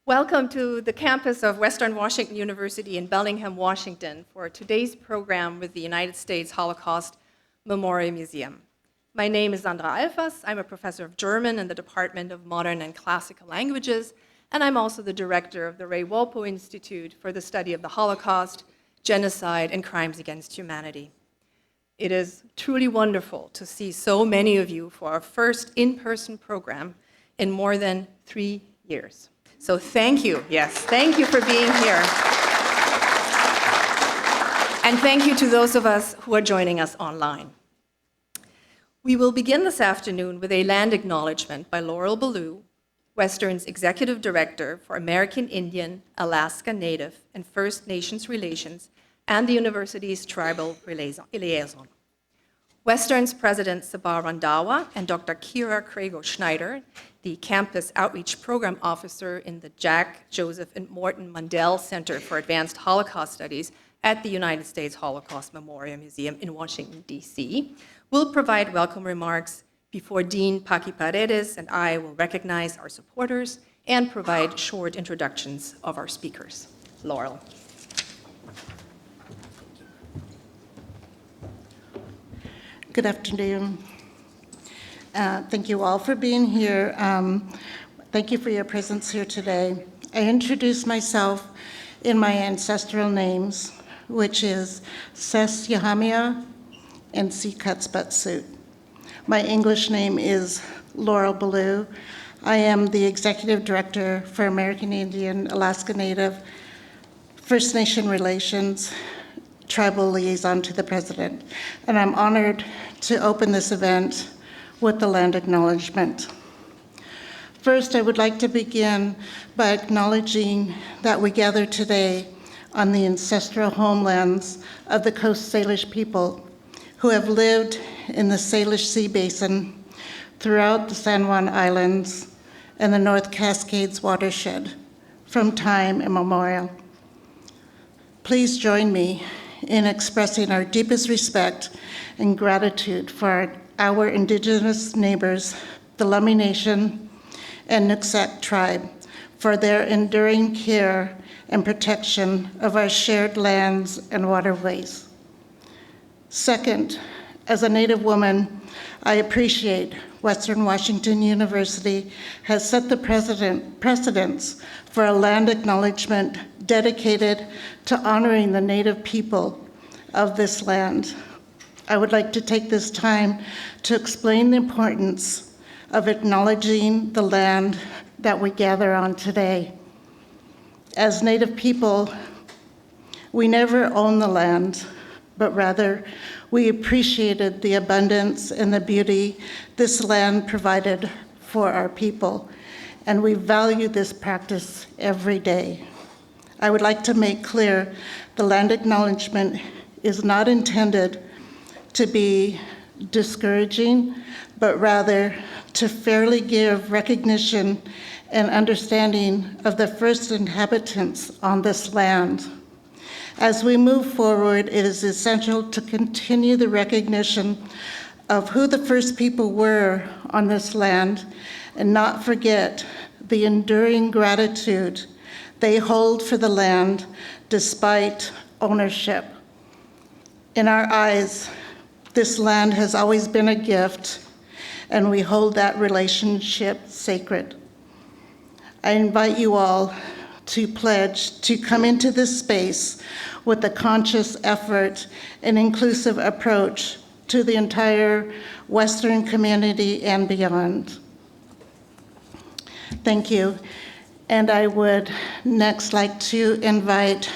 Welcome to the campus of Western Washington University in Bellingham, Washington, for today's program with the United States Holocaust Memorial Museum. My name is Sandra Alfers. I'm a professor of German in the Department of Modern and Classical Languages, and I'm also the director of the Ray Walpole Institute for the Study of the Holocaust, Genocide, and Crimes Against Humanity. It is truly wonderful to see so many of you for our first in-person program in more than 3 years. So thank you, yes, thank you for being here. And thank you to those of us who are joining us online. We will begin this afternoon with a land acknowledgment by Laurel Ballou, Western's Executive Director for American Indian, Alaska Native, and First Nations Relations, and the university's Tribal Liaison. Western's President Sabah Randhawa and Dr. Kira Crago-Schneider, the Campus Outreach Program Officer in the Jack, Joseph, and Morton Mundell Center for Advanced Holocaust Studies at the United States Holocaust Memorial Museum in Washington, D.C., will provide welcome remarks before Dean Paqui Paredes and I will recognize our supporters and provide short introductions of our speakers. Laurel. Good afternoon. Thank you all for being here. Thank you for your presence here today. I introduce myself in my ancestral names, which is Ses Yahamia and Si Katsbatsut. My English name is Laurel Ballou. I am the Executive Director for American Indian, Alaska Native, First Nation Relations, Tribal Liaison to the President, and I'm honored to open this event with the land acknowledgement. First, I would like to begin by acknowledging that we gather today on the ancestral homelands of the Coast Salish people who have lived in the Salish Sea Basin throughout the San Juan Islands and the North Cascades watershed from time immemorial. Please join me in expressing our deepest respect and gratitude for our Indigenous neighbors, the Lummi Nation and Nooksack tribe, for their enduring care and protection of our shared lands and waterways. Second, as a Native woman, I appreciate Western Washington University has set the precedence for a land acknowledgement dedicated to honoring the Native people of this land. I would like to take this time to explain the importance of acknowledging the land that we gather on today. As Native people, we never owned the land, but rather we appreciated the abundance and the beauty this land provided for our people, and we value this practice every day. I would like to make clear the land acknowledgement is not intended to be discouraging, but rather to fairly give recognition and understanding of the first inhabitants on this land. As we move forward, it is essential to continue the recognition of who the first people were on this land and not forget the enduring gratitude they hold for the land despite ownership. In our eyes, this land has always been a gift, and we hold that relationship sacred. I invite you all to pledge to come into this space with a conscious effort and inclusive approach to the entire Western community and beyond. Thank you. And I would next like to invite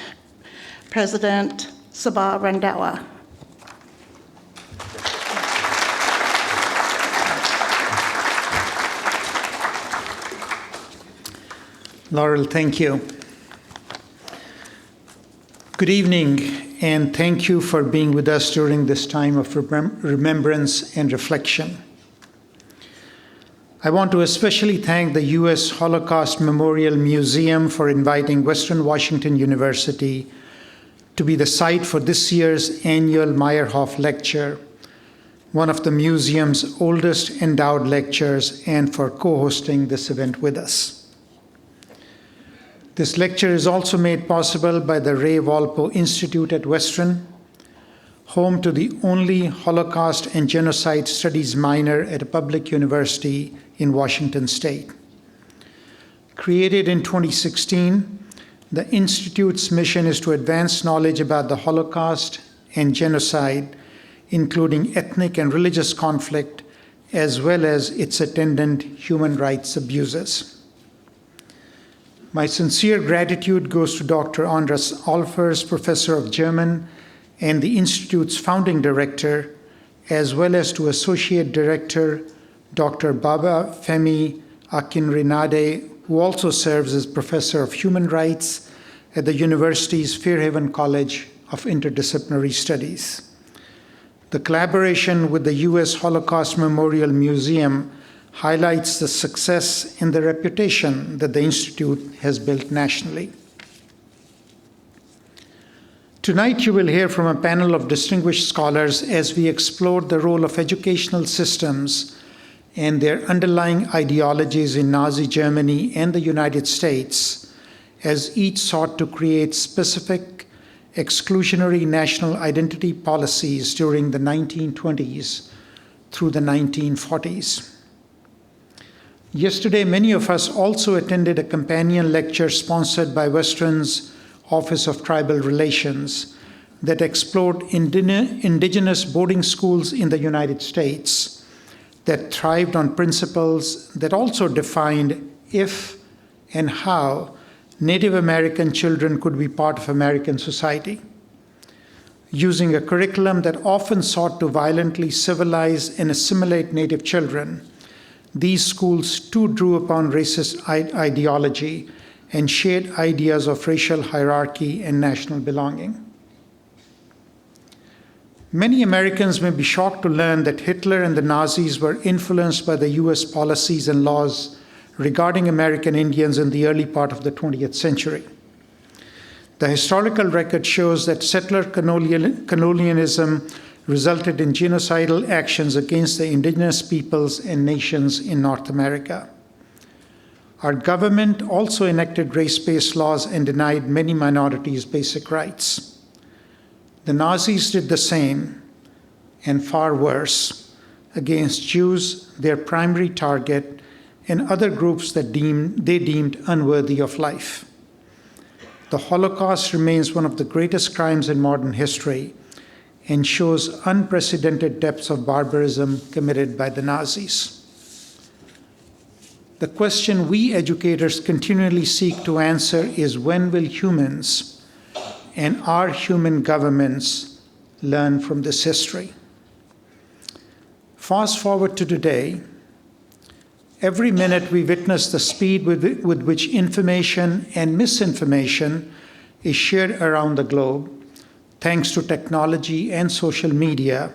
President Sabah Randhawa. Laurel, thank you. Good evening, and thank you for being with us during this time of remembrance and reflection. I want to especially thank the U.S. Holocaust Memorial Museum for inviting Western Washington University to be the site for this year's annual Meyerhoff Lecture, one of the museum's oldest endowed lectures, and for co-hosting this event with us. This lecture is also made possible by the Ray Walpole Institute at Western, home to the only Holocaust and Genocide Studies minor at a public university in Washington State. Created in 2016, the Institute's mission is to advance knowledge about the Holocaust and genocide, including ethnic and religious conflict, as well as its attendant human rights abuses. My sincere gratitude goes to Dr. Andras Alfers, Professor of German and the Institute's founding director, as well as to Associate Director Dr. Baba Femi Akinrinade, who also serves as Professor of Human Rights at the university's Fairhaven College of Interdisciplinary Studies. The collaboration with the U.S. Holocaust Memorial Museum highlights the success and the reputation that the Institute has built nationally. Tonight you will hear from a panel of distinguished scholars as we explore the role of educational systems and their underlying ideologies in Nazi Germany and the United States, as each sought to create specific exclusionary national identity policies during the 1920s through the 1940s. Yesterday, many of us also attended a companion lecture sponsored by Western's Office of Tribal Relations that explored indigenous boarding schools in the United States that thrived on principles that also defined if and how Native American children could be part of American society. Using a curriculum that often sought to violently civilize and assimilate Native children, these schools too drew upon racist ideology and shared ideas of racial hierarchy and national belonging. Many Americans may be shocked to learn that Hitler and the Nazis were influenced by the US policies and laws regarding American Indians in the early part of the 20th century. The historical record shows that settler colonialism resulted in genocidal actions against the indigenous peoples and nations in North America. Our government also enacted race-based laws and denied many minorities basic rights. The Nazis did the same, and far worse, against Jews, their primary target, and other groups that they deemed unworthy of life. The Holocaust remains one of the greatest crimes in modern history and shows unprecedented depths of barbarism committed by the Nazis. The question we educators continually seek to answer is, when will humans and our human governments learn from this history? Fast forward to today. Every minute we witness the speed with which information and misinformation is shared around the globe, thanks to technology and social media,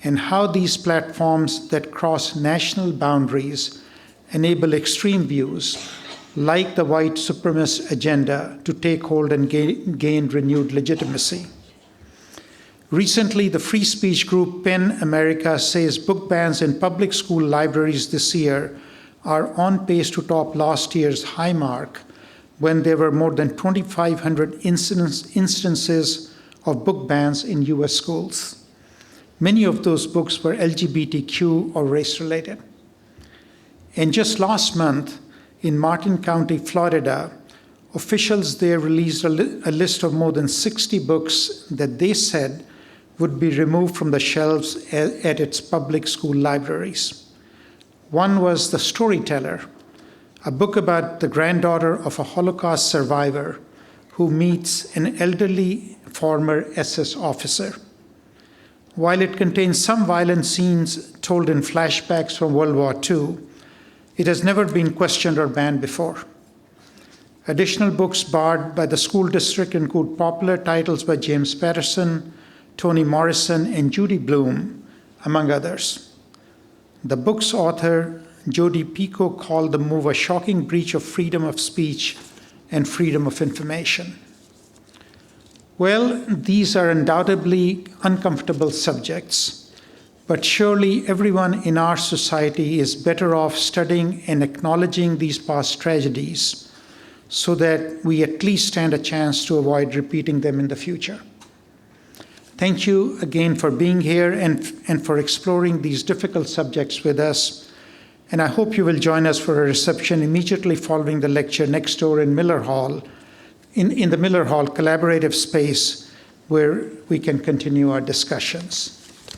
and how these platforms that cross national boundaries enable extreme views, like the white supremacist agenda, to take hold and gain renewed legitimacy. Recently, the free speech group PEN America says book bans in public school libraries this year are on pace to top last year's high mark, when there were more than 2,500 instances of book bans in US schools. Many of those books were LGBTQ or race-related. And just last month, in Martin County, Florida, officials there released a list of more than 60 books that they said would be removed from the shelves at its public school libraries. One was The Storyteller, a book about the granddaughter of a Holocaust survivor who meets an elderly former SS officer. While it contains some violent scenes told in flashbacks from World War II, it has never been questioned or banned before. Additional books barred by the school district include popular titles by James Patterson, Toni Morrison, and Judy Blume, among others. The book's author, Jodi Picoult, called the move a shocking breach of freedom of speech and freedom of information. Well, these are undoubtedly uncomfortable subjects, but surely everyone in our society is better off studying and acknowledging these past tragedies so that we at least stand a chance to avoid repeating them in the future. Thank you again for being here and for exploring these difficult subjects with us. And I hope you will join us for a reception immediately following the lecture next door in Miller Hall, in the Miller Hall collaborative space where we can continue our discussions.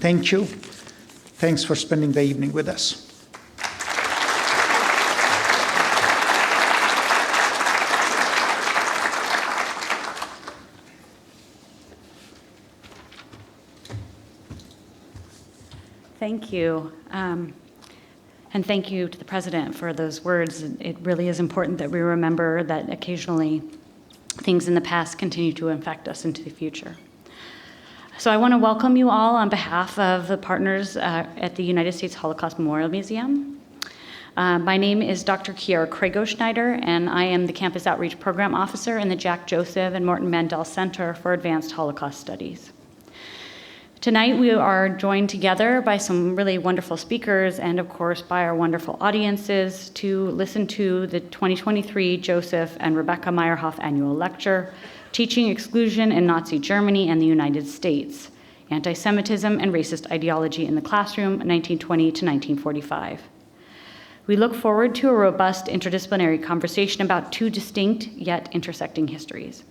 Thank you. Thanks for spending the evening with us. Thank you. And thank you to the President for those words. It really is important that we remember that occasionally things in the past continue to affect us into the future. So I want to welcome you all on behalf of the partners at the United States Holocaust Memorial Museum. My name is Dr. Kiara Krago-Schneider, and I am the Campus Outreach Program Officer in the Jack Joseph and Morton Mandel Center for Advanced Holocaust Studies. Tonight, we are joined together by some really wonderful speakers and, of course, by our wonderful audiences to listen to the 2023 Joseph and Rebecca Meyerhoff Annual Lecture, Teaching Exclusion in Nazi Germany and the United States, Antisemitism and Racist Ideology in the Classroom, 1920 to 1945. We look forward to a robust interdisciplinary conversation about two distinct yet intersecting histories.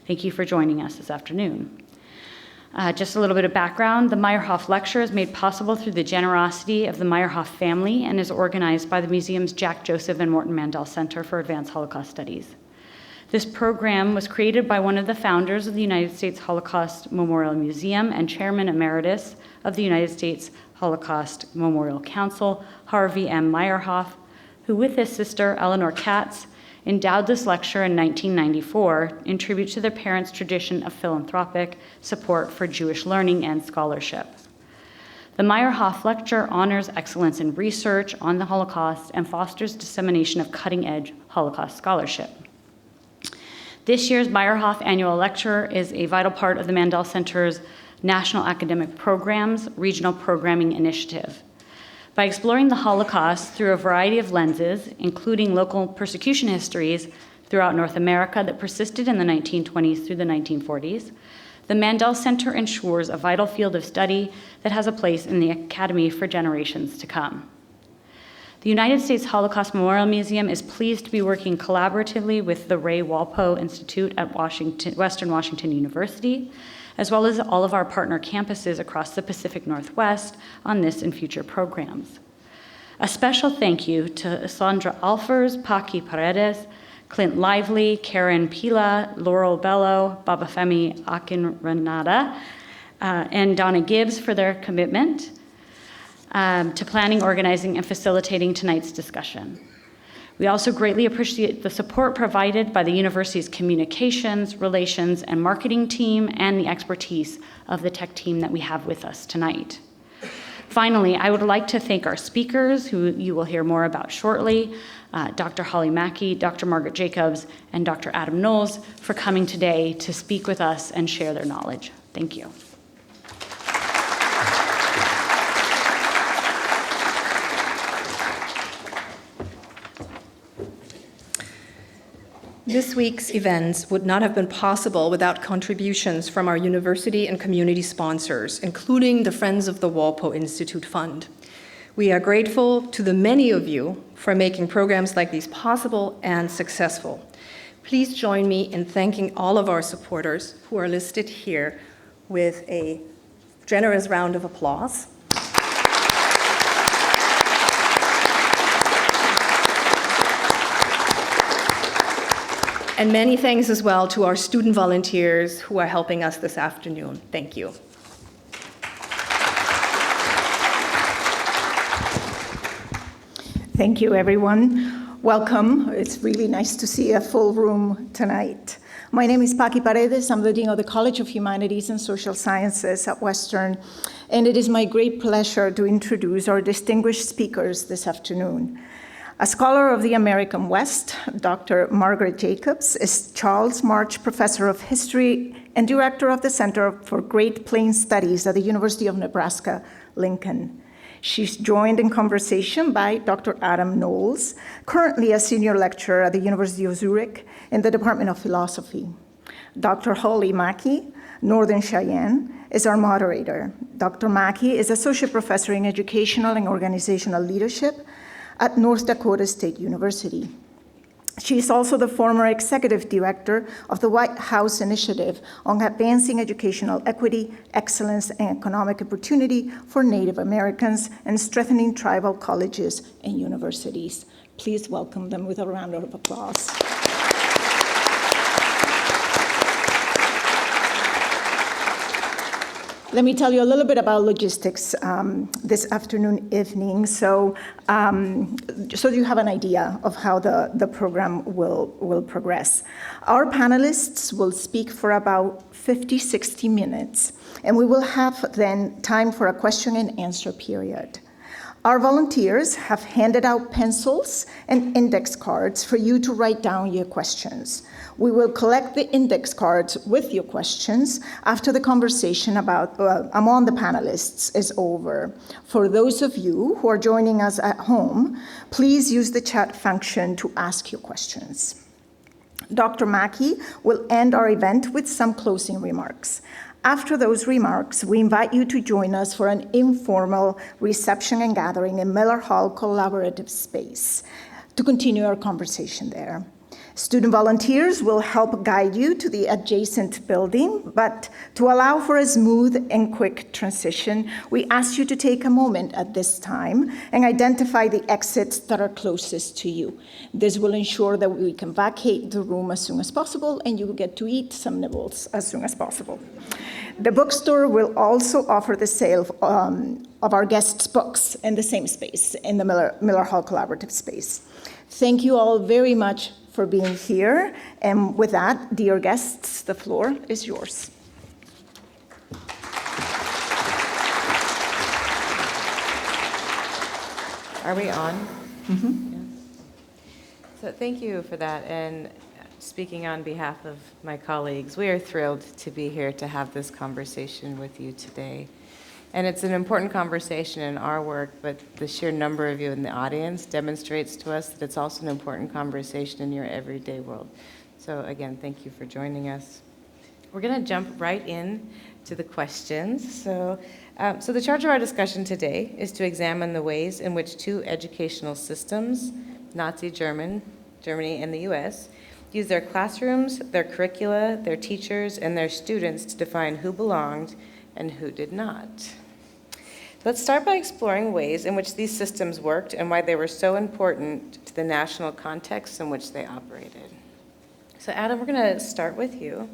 Thank you for joining us this afternoon. Just a little bit of background, the Meyerhoff Lecture is made possible through the generosity of the Meyerhoff family and is organized by the museum's Jack Joseph and Morton Mandel Center for Advanced Holocaust Studies. This program was created by one of the founders of the United States Holocaust Memorial Museum and Chairman Emeritus of the United States Holocaust Memorial Council, Harvey M. Meyerhoff, who with his sister Eleanor Katz endowed this lecture in 1994 in tribute to their parents' tradition of philanthropic support for Jewish learning and scholarship. The Meyerhoff Lecture honors excellence in research on the Holocaust and fosters dissemination of cutting-edge Holocaust scholarship. This year's Meyerhoff Annual Lecture is a vital part of the Mandel Center's National Academic Programs Regional Programming Initiative. By exploring the Holocaust through a variety of lenses, including local persecution histories throughout North America that persisted in the 1920s through the 1940s, the Mandel Center ensures a vital field of study that has a place in the Academy for generations to come. The United States Holocaust Memorial Museum is pleased to be working collaboratively with the Ray Walpole Institute at Western Washington University, as well as all of our partner campuses across the Pacific Northwest on this and future programs. A special thank you to Sandra Alfers, Paki Paredes, Clint Lively, Karen Pila, Laurel Bello, Babafemi Akinranada, and Donna Gibbs for their commitment to planning, organizing, and facilitating tonight's discussion. We also greatly appreciate the support provided by the university's communications, relations, and marketing team and the expertise of the tech team that we have with us tonight. Finally, I would like to thank our speakers, who you will hear more about shortly, Dr. Holly Mackey, Dr. Margaret Jacobs, and Dr. Adam Knowles for coming today to speak with us and share their knowledge. Thank you. This week's events would not have been possible without contributions from our university and community sponsors, including the Friends of the Walpole Institute Fund. We are grateful to the many of you for making programs like these possible and successful. Please join me in thanking all of our supporters who are listed here with a generous round of applause. And many thanks as well to our student volunteers who are helping us this afternoon. Thank you. Thank you, everyone. Welcome. It's really nice to see a full room tonight. My name is Paki Paredes. I'm the Dean of the College of Humanities and Social Sciences at Western, and it is my great pleasure to introduce our distinguished speakers this afternoon. A scholar of the American West, Dr. Margaret Jacobs is Charles March Professor of History and Director of the Center for Great Plains Studies at the University of Nebraska, Lincoln. She's joined in conversation by Dr. Adam Knowles, currently a senior lecturer at the University of Zurich in the Department of Philosophy. Dr. Holly Mackey, Northern Cheyenne, is our moderator. Dr. Mackey is Associate Professor in Educational and Organizational Leadership at North Dakota State University. She is also the former Executive Director of the White House Initiative on Advancing Educational Equity, Excellence, and Economic Opportunity for Native Americans and Strengthening Tribal Colleges and Universities. Please welcome them with a round of applause. Let me tell you a little bit about logistics this afternoon, evening, so you have an idea of how the program will progress. Our panelists will speak for about 50, 60 minutes, and we will have then time for a question and answer period. Our volunteers have handed out pencils and index cards for you to write down your questions. We will collect the index cards with your questions after the conversation among the panelists is over. For those of you who are joining us at home, please use the chat function to ask your questions. Dr. Mackey will end our event with some closing remarks. After those remarks, we invite you to join us for an informal reception and gathering in Miller Hall Collaborative Space to continue our conversation there. Student volunteers will help guide you to the adjacent building, but to allow for a smooth and quick transition, we ask you to take a moment at this time and identify the exits that are closest to you. This will ensure that we can vacate the room as soon as possible and you will get to eat some nibbles as soon as possible. The bookstore will also offer the sale of our guests' books in the same space, in the Miller Hall Collaborative Space. Thank you all very much for being here. And with that, dear guests, the floor is yours. Are we on? Mm-hmm. Yeah. So thank you for that. And speaking on behalf of my colleagues, we are thrilled to be here to have this conversation with you today. And it's an important conversation in our work, but the sheer number of you in the audience demonstrates to us that it's also an important conversation in your everyday world. So again, thank you for joining us. We're going to jump right in to the questions. So the charge of our discussion today is to examine the ways in which two educational systems, Nazi Germany and the US, use their classrooms, their curricula, their teachers, and their students to define who belonged and who did not. Let's start by exploring ways in which these systems worked and why they were so important to the national context in which they operated. So Adam, we're going to start with you.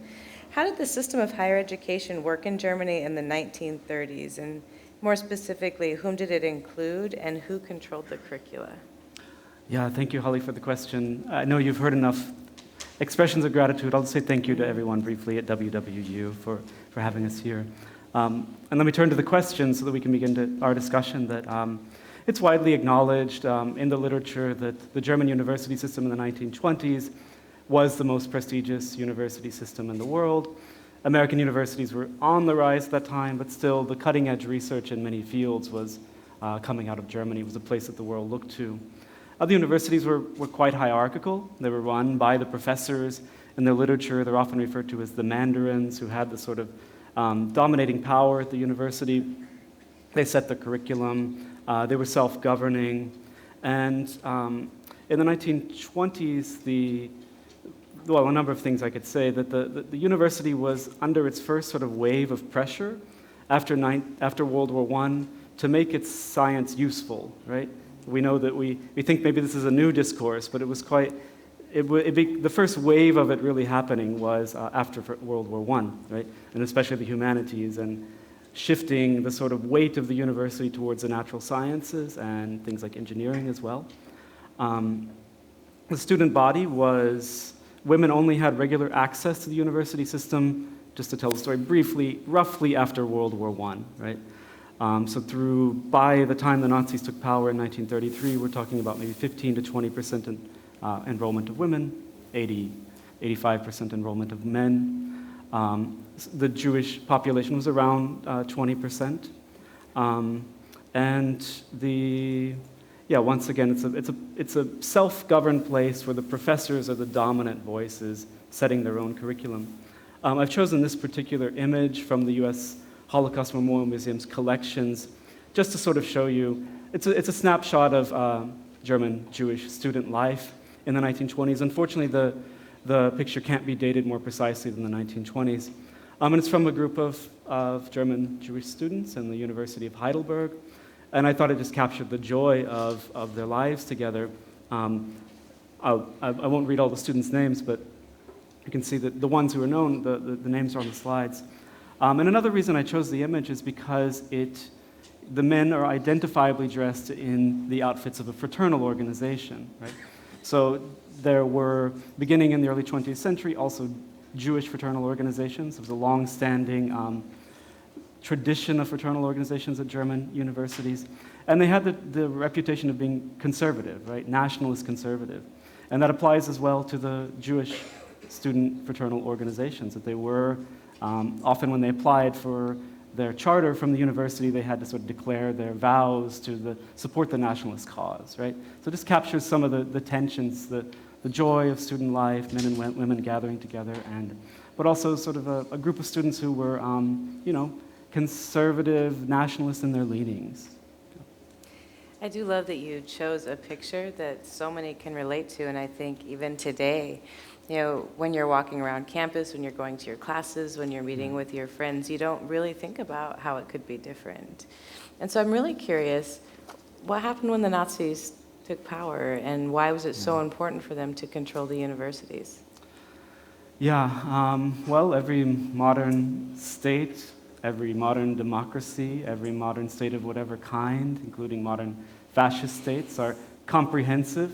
How did the system of higher education work in Germany in the 1930s? And more specifically, whom did it include and who controlled the curricula? Yeah, thank you, Holly, for the question. I know you've heard enough expressions of gratitude. I'll say thank you to everyone briefly at WWU for having us here. And let me turn to the question so that we can begin our discussion. That it's widely acknowledged in the literature that the German university system in the 1920s was the most prestigious university system in the world. American universities were on the rise at that time, but still the cutting-edge research in many fields was coming out of Germany. It was a place that the world looked to. The universities were quite hierarchical. They were run by the professors. In their literature, they're often referred to as the mandarins, who had the sort of dominating power at the university. They set the curriculum. They were self-governing. And in the 1920s, a number of things I could say, that the university was under its first sort of wave of pressure after World War I to make its science useful, right? We know that we think maybe this is a new discourse, but it was the first wave of it really happening was after World War I, right? And especially the humanities, and shifting the sort of weight of the university towards the natural sciences and things like engineering as well. The student body women only had regular access to the university system, just to tell the story briefly, roughly after World War I, right? By the time the Nazis took power in 1933, we're talking about maybe 15 to 20% enrollment of women, 85% enrollment of men. The Jewish population was around 20%. And once again, it's a self-governed place where the professors are the dominant voices setting their own curriculum. I've chosen this particular image from the U.S. Holocaust Memorial Museum's collections just to sort of show you, it's a snapshot of German Jewish student life in the 1920s. Unfortunately, the picture can't be dated more precisely than the 1920s. And it's from a group of German Jewish students in the University of Heidelberg. And I thought it just captured the joy of their lives together. I won't read all the students' names, but you can see that the ones who are known, the names are on the slides. And another reason I chose the image is because the men are identifiably dressed in the outfits of a fraternal organization, right? So there were, beginning in the early 20th century, also Jewish fraternal organizations. There was a long-standing tradition of fraternal organizations at German universities. And they had the reputation of being conservative, right? Nationalist conservative. And that applies as well to the Jewish student fraternal organizations, that they were, often when they applied for their charter from the university, they had to sort of declare their vows to support the nationalist cause, right? So this captures some of the tensions, the joy of student life, men and women gathering together, but also sort of a group of students who were, conservative, nationalist in their leanings. I do love that you chose a picture that so many can relate to, and I think even today, when you're walking around campus, when you're going to your classes, when you're meeting with your friends, you don't really think about how it could be different. And so I'm really curious, what happened when the Nazis took power, and why was it so important for them to control the universities? Well, every modern state, every modern democracy, every modern state of whatever kind, including modern fascist states, are comprehensive.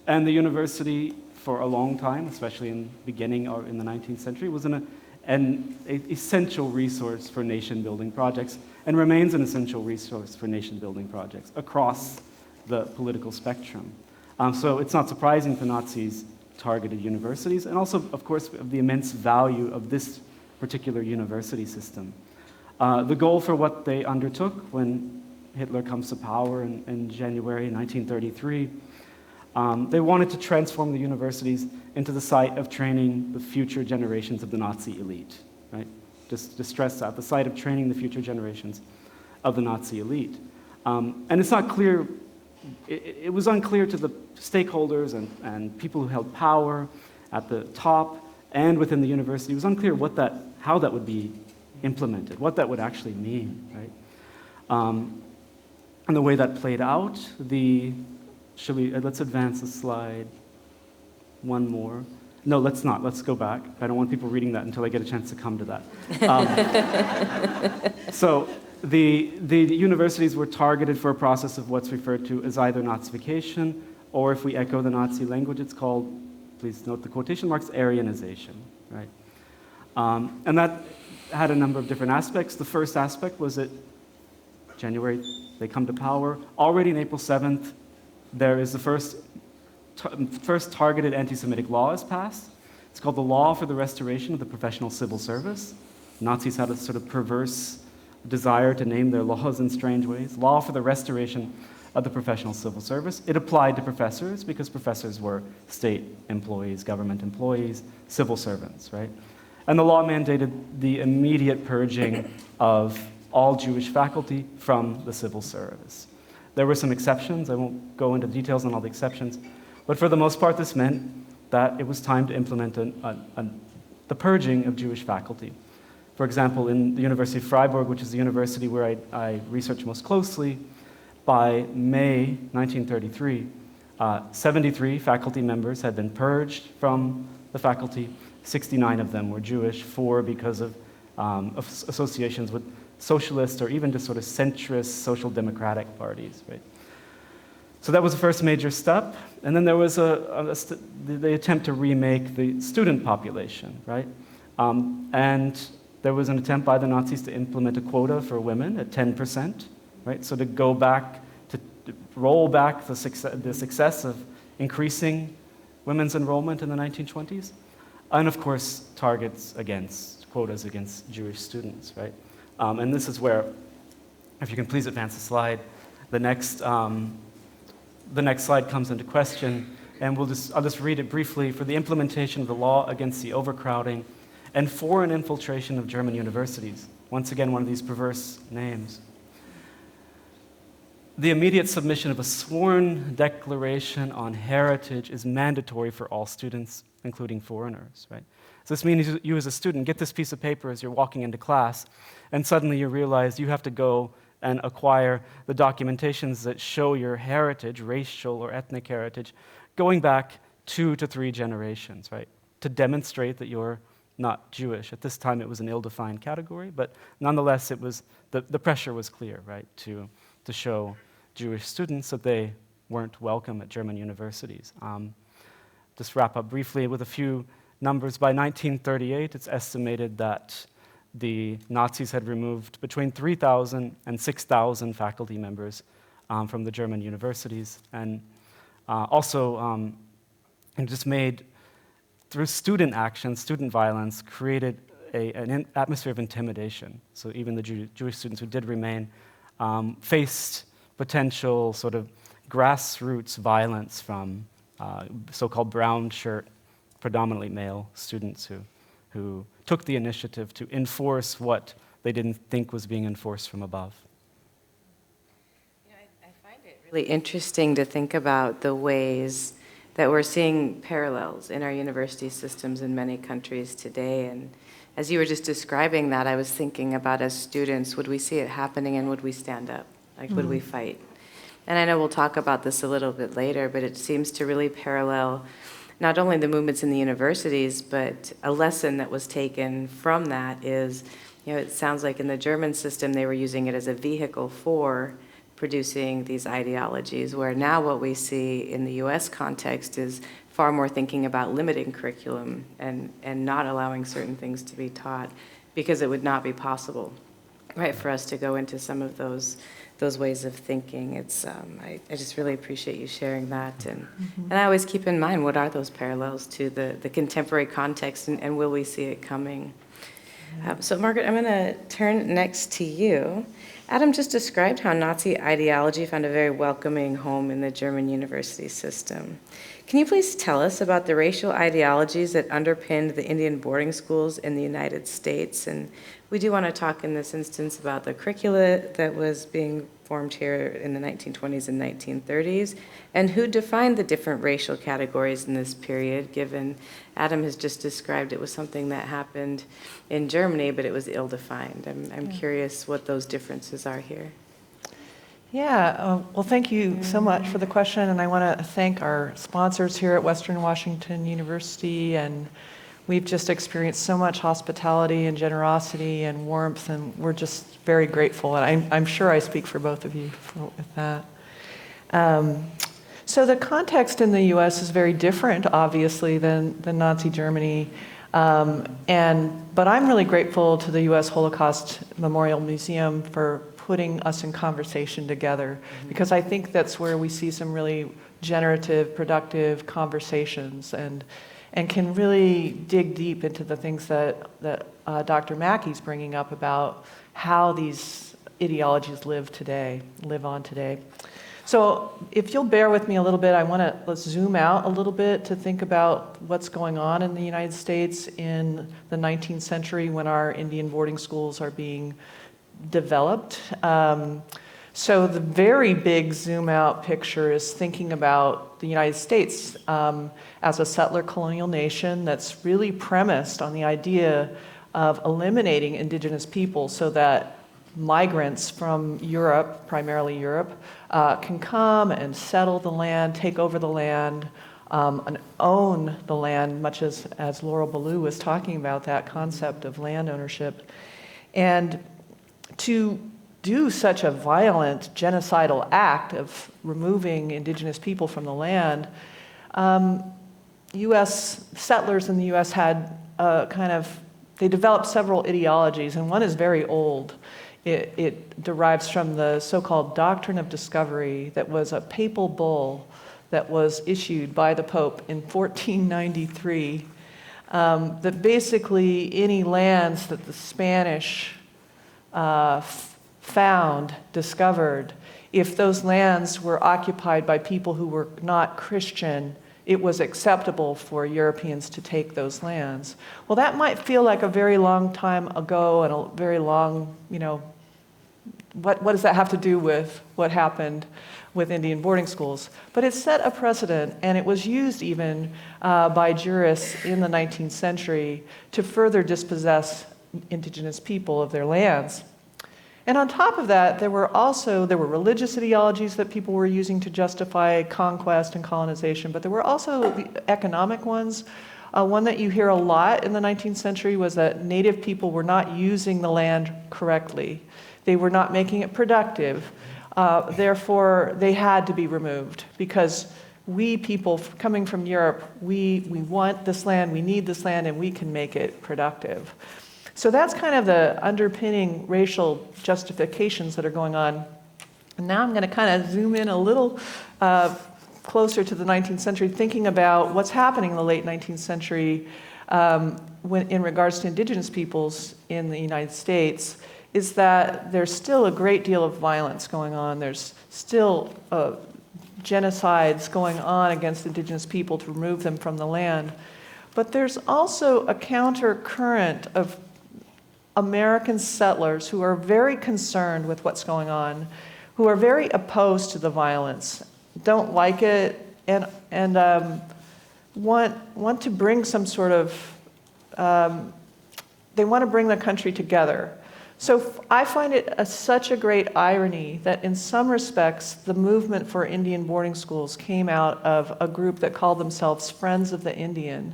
And the university, for a long time, especially in the beginning or in the 19th century, was an essential resource for nation-building projects, and remains an essential resource for nation-building projects across the political spectrum. So it's not surprising the Nazis targeted universities, and also, of course, of the immense value of this particular university system. The goal for what they undertook when Hitler comes to power in January 1933, they wanted to transform the universities into the site of training the future generations of the Nazi elite, right? Just to stress that, the site of training the future generations of the Nazi elite. And it's not clear, it was unclear to the stakeholders and people who held power at the top and within the university. It was unclear how that would be implemented, what that would actually mean, right? And the way that played out, let's advance the slide one more. No, let's not. Let's go back. I don't want people reading that until I get a chance to come to that. So the universities were targeted for a process of what's referred to as either Nazification, or if we echo the Nazi language, it's called, please note the quotation marks, Aryanization, right? And that had a number of different aspects. The first aspect was that January, they come to power. Already on April 7th, there is the first targeted anti-Semitic law is passed. It's called the Law for the Restoration of the Professional Civil Service. Nazis had a sort of perverse desire to name their laws in strange ways. Law for the Restoration of the Professional Civil Service. It applied to professors because professors were state employees, government employees, civil servants, right? And the law mandated the immediate purging of all Jewish faculty from the civil service. There were some exceptions. I won't go into details on all the exceptions. But for the most part, this meant that it was time to implement the purging of Jewish faculty. For example, in the University of Freiburg, which is the university where I research most closely, by May 1933, 73 faculty members had been purged from the faculty. 69 of them were Jewish, 4 because of associations with socialist or even just sort of centrist social democratic parties, right? So that was the first major step. And then there was the attempt to remake the student population, right? And there was an attempt by the Nazis to implement a quota for women at 10%, right? So to go back, to roll back the success of increasing women's enrollment in the 1920s. And of course, quotas against Jewish students, right? And this is where, if you can please advance the slide, the next slide comes into question, and I'll just read it briefly. For the implementation of the law against the overcrowding and foreign infiltration of German universities. Once again, one of these perverse names. The immediate submission of a sworn declaration on heritage is mandatory for all students, including foreigners, right? So this means you as a student get this piece of paper as you're walking into class, and suddenly you realize you have to go and acquire the documentations that show your heritage, racial or ethnic heritage, going back 2 to 3 generations, right? To demonstrate that you're not Jewish. At this time, it was an ill-defined category, but nonetheless, it was the pressure was clear, right? To show Jewish students that they weren't welcome at German universities. Just wrap up briefly with a few numbers. By 1938, it's estimated that the Nazis had removed between 3,000 and 6,000 faculty members from the German universities, and also just made, through student action, student violence, created an atmosphere of intimidation. So even the Jewish students who did remain faced potential sort of grassroots violence from so-called brown shirt, predominantly male students who took the initiative to enforce what they didn't think was being enforced from above. I find it really interesting to think about the ways that we're seeing parallels in our university systems in many countries today. And as you were just describing that, I was thinking about, as students, would we see it happening and would we stand up? Like, would we fight? And I know we'll talk about this a little bit later, but it seems to really parallel not only the movements in the universities, but a lesson that was taken from that is, it sounds like in the German system, they were using it as a vehicle for producing these ideologies, where now what we see in the US context is far more thinking about limiting curriculum and not allowing certain things to be taught, because it would not be possible, right, for us to go into some of those ways of thinking. It's I just really appreciate you sharing that, and I always keep in mind, what are those parallels to the contemporary context, and will we see it coming? So Margaret, I'm going to turn next to you. Adam just described how Nazi ideology found a very welcoming home in the German university system. Can you please tell us about the racial ideologies that underpinned the Indian boarding schools in the United States? And we do want to talk in this instance about the curricula that was being formed here in the 1920s and 1930s, and who defined the different racial categories in this period, given Adam has just described it was something that happened in Germany, but it was ill-defined. I'm curious what those differences are here. Yeah, well, thank you so much for the question, and I want to thank our sponsors here at Western Washington University, and we've just experienced so much hospitality and generosity and warmth, and we're just very grateful, and I'm sure I speak for both of you with that. So the context in the US is very different, obviously, than Nazi Germany, but I'm really grateful to the US Holocaust Memorial Museum for putting us in conversation together, because I think that's where we see some really generative, productive conversations, and can really dig deep into the things that Dr. Mackey's bringing up about how these ideologies live on today. So if you'll bear with me a little bit, let's zoom out a little bit to think about what's going on in the United States in the 19th century when our Indian boarding schools are being developed. So the very big zoom out picture is thinking about the United States as a settler colonial nation that's really premised on the idea of eliminating indigenous people so that migrants from Europe, primarily Europe, can come and settle the land, take over the land, and own the land, much as Laurel Ballou was talking about, that concept of land ownership. And to do such a violent genocidal act of removing indigenous people from the land, U.S. settlers in the U.S. had they developed several ideologies, and one is very old. It derives from the so-called doctrine of discovery that was a papal bull that was issued by the Pope in 1493, that basically any lands that the Spanish discovered, if those lands were occupied by people who were not Christian, it was acceptable for Europeans to take those lands. Well, that might feel like a very long time ago and a very long, what does that have to do with what happened with Indian boarding schools? But it set a precedent, and it was used even by jurists in the 19th century to further dispossess indigenous people of their lands. And on top of that, there were religious ideologies that people were using to justify conquest and colonization, but there were also the economic ones. One that you hear a lot in the 19th century was that Native people were not using the land correctly. They were not making it productive. Therefore, they had to be removed because we people coming from Europe, we want this land, we need this land, and we can make it productive. So that's kind of the underpinning racial justifications that are going on. And now I'm going to kind of zoom in a little closer to the 19th century, thinking about what's happening in the late 19th century in regards to indigenous peoples in the United States, is that there's still a great deal of violence going on. There's still genocides going on against indigenous people to remove them from the land. But there's also a counter current of American settlers who are very concerned with what's going on, who are very opposed to the violence, don't like it, and want to bring some sort of, they want to bring the country together. So I find it such a great irony that in some respects, the movement for Indian boarding schools came out of a group that called themselves Friends of the Indian,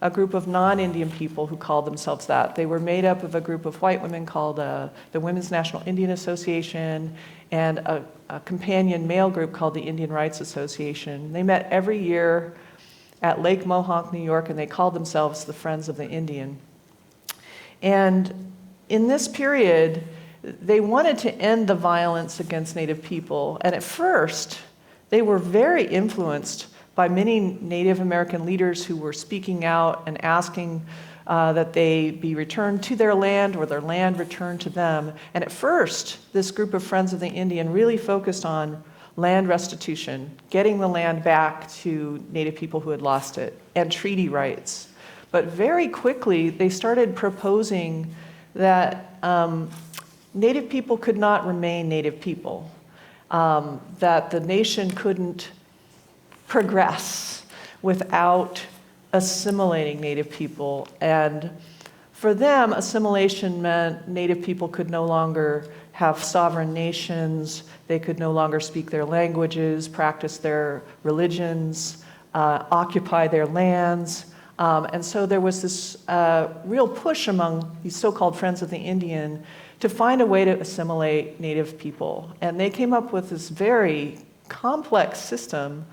a group of non-Indian people who called themselves that. They were made up of a group of white women called the Women's National Indian Association and a companion male group called the Indian Rights Association. They met every year at Lake Mohonk, New York, and they called themselves the Friends of the Indian. And in this period, they wanted to end the violence against Native people. And at first, they were very influenced by many Native American leaders who were speaking out and asking that they be returned to their land or their land returned to them. And at first, this group of Friends of the Indian really focused on land restitution, getting the land back to Native people who had lost it, and treaty rights. But very quickly, they started proposing that Native people could not remain Native people, that the nation couldn't progress without assimilating Native people. And for them, assimilation meant Native people could no longer have sovereign nations, they could no longer speak their languages, practice their religions, occupy their lands. And so there was this real push among these so-called Friends of the Indian to find a way to assimilate Native people. And they came up with this very complex system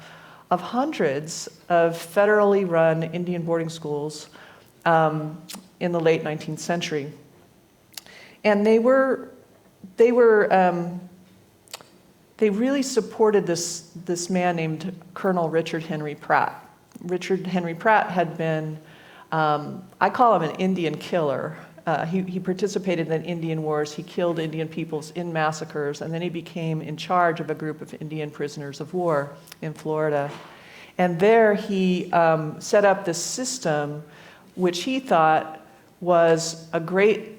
of hundreds of federally run Indian boarding schools in the late 19th century. And they really supported this man named Colonel Richard Henry Pratt. Richard Henry Pratt had been, I call him an Indian killer. He participated in Indian wars. He killed Indian peoples in massacres, and then he became in charge of a group of Indian prisoners of war in Florida. And there he set up this system which he thought was a great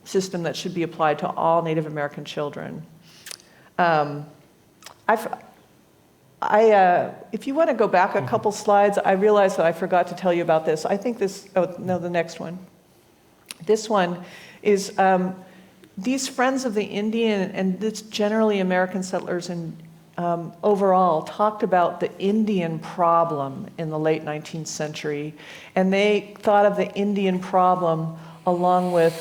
system that should be applied to all Native American children. If you want to go back a couple slides, I realized that I forgot to tell you about this. I think this, the next one. This one is these Friends of the Indian, and this generally American settlers and overall talked about the Indian problem in the late 19th century. And they thought of the Indian problem along with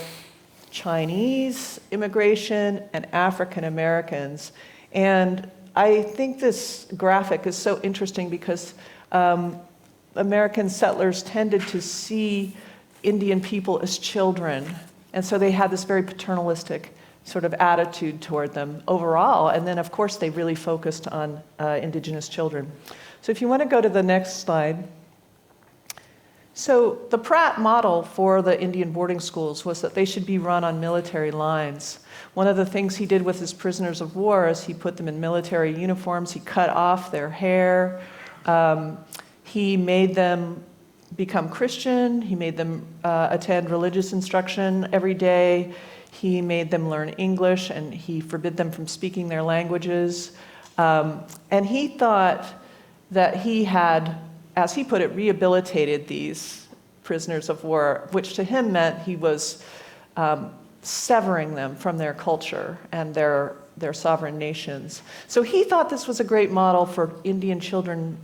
Chinese immigration and African Americans. And I think this graphic is so interesting because American settlers tended to see Indian people as children. And so they had this very paternalistic sort of attitude toward them overall. And then, of course, they really focused on indigenous children. So if you want to go to the next slide, So the Pratt model for the Indian boarding schools was that they should be run on military lines. One of the things he did with his prisoners of war is he put them in military uniforms, he cut off their hair, he made them become Christian, he made them attend religious instruction every day, he made them learn English, and he forbid them from speaking their languages. And he thought that he had, as he put it, rehabilitated these prisoners of war, which to him meant he was severing them from their culture and their sovereign nations. So he thought this was a great model for Indian children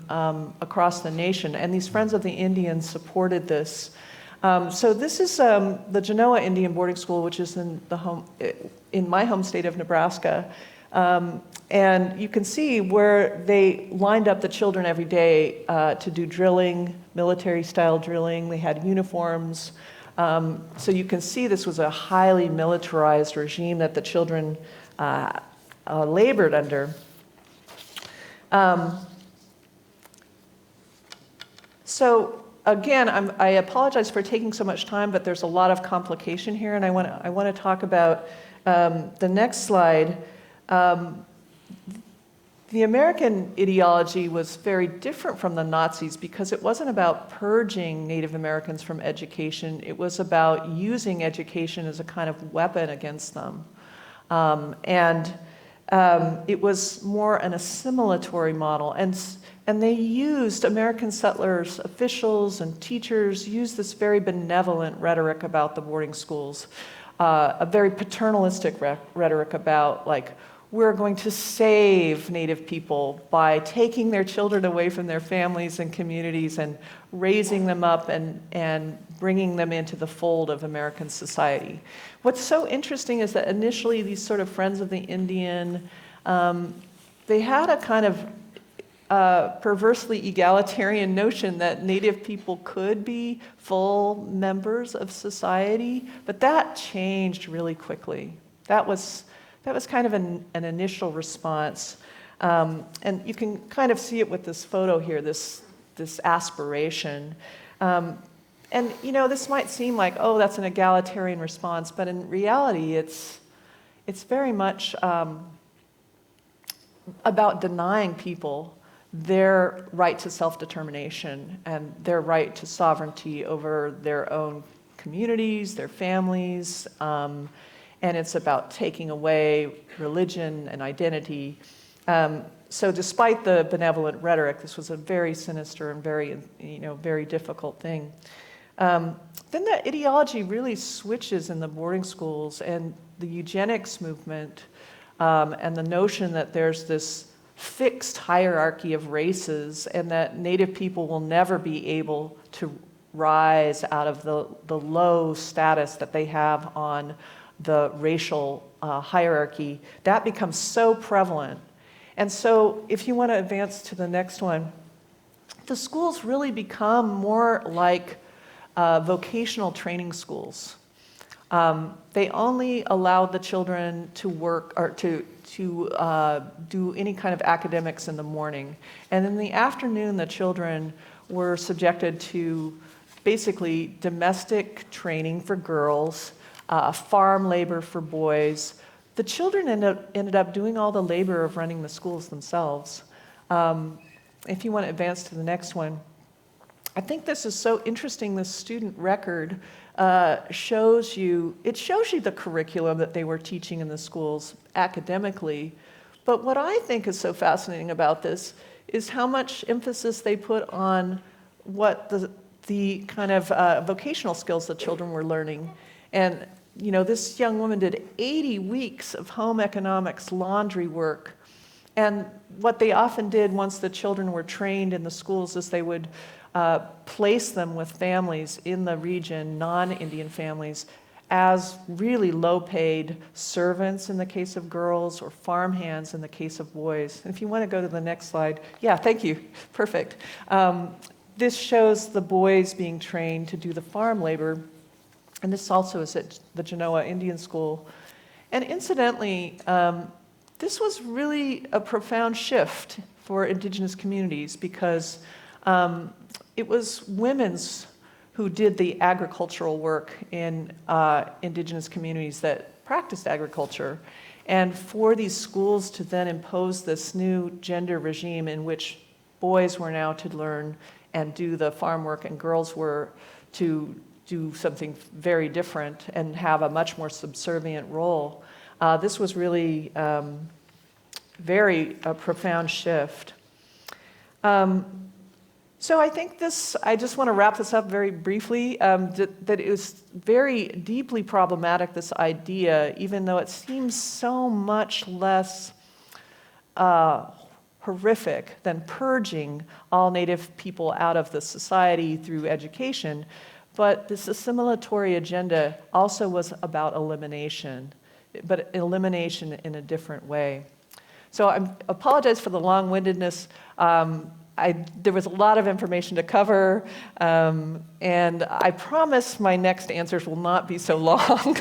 across the nation, and these Friends of the Indians supported this. So this is the Genoa Indian Boarding School, which is in my home state of Nebraska. And you can see where they lined up the children every day to do drilling, military-style drilling. They had uniforms. So you can see this was a highly militarized regime that the children labored under. So again, I apologize for taking so much time, but there's a lot of complication here, and I want to talk about the next slide. The American ideology was very different from the Nazis because it wasn't about purging Native Americans from education. It was about using education as a kind of weapon against them. It was more an assimilatory model. And they used, American settlers, officials and teachers used this very benevolent rhetoric about the boarding schools, a very paternalistic rhetoric about, like, we're going to save Native people by taking their children away from their families and communities and raising them up and bringing them into the fold of American society. What's so interesting is that initially these sort of Friends of the Indian, they had a kind of perversely egalitarian notion that Native people could be full members of society, but that changed really quickly. That was kind of an initial response. And you can kind of see it with this photo here, this aspiration. And you know, this might seem like, oh, that's an egalitarian response, but in reality, it's very much about denying people their right to self-determination and their right to sovereignty over their own communities, their families, and it's about taking away religion and identity. So despite the benevolent rhetoric, this was a very sinister and very difficult thing. Then the ideology really switches in the boarding schools, and the eugenics movement and the notion that there's this fixed hierarchy of races and that Native people will never be able to rise out of the low status that they have on the racial hierarchy, that becomes so prevalent. And so if you want to advance to the next one, the schools really become more like vocational training schools. They only allowed the children to work or to do any kind of academics in the morning. And in the afternoon, the children were subjected to basically domestic training for girls, farm labor for boys. The children ended up doing all the labor of running the schools themselves. If you want to advance to the next one, I think this is so interesting. This student record shows you the curriculum that they were teaching in the schools academically. But what I think is so fascinating about this is how much emphasis they put on what the kind of vocational skills the children were learning. And you know, this young woman did 80 weeks of home economics, laundry work. And what they often did once the children were trained in the schools is they would place them with families in the region, non-Indian families, as really low-paid servants in the case of girls or farmhands in the case of boys. And if you want to go to the next slide. Yeah, thank you. Perfect. This shows the boys being trained to do the farm labor. And this also is at the Genoa Indian School. And incidentally, this was really a profound shift for indigenous communities because it was women's who did the agricultural work in indigenous communities that practiced agriculture. And for these schools to then impose this new gender regime in which boys were now to learn and do the farm work and girls were to do something very different and have a much more subservient role, this was really a profound shift. So I think I just want to wrap this up very briefly, that it was very deeply problematic, this idea, even though it seems so much less horrific than purging all Native people out of the society through education. But this assimilatory agenda also was about elimination, but elimination in a different way. So I apologize for the long-windedness. There was a lot of information to cover, and I promise my next answers will not be so long.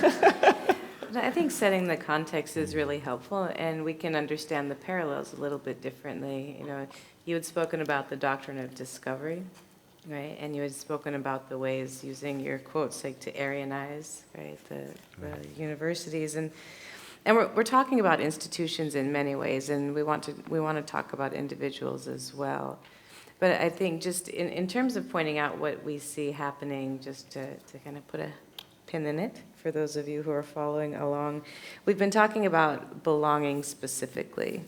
I think setting the context is really helpful, and we can understand the parallels a little bit differently. You know, you had spoken about the doctrine of discovery, right? And you had spoken about the ways, using your quotes, like to Aryanize, right, the universities, and we're talking about institutions in many ways, and we want to talk about individuals as well. But I think just in terms of pointing out what we see happening, just to kind of put a pin in it for those of you who are following along, we've been talking about belonging specifically,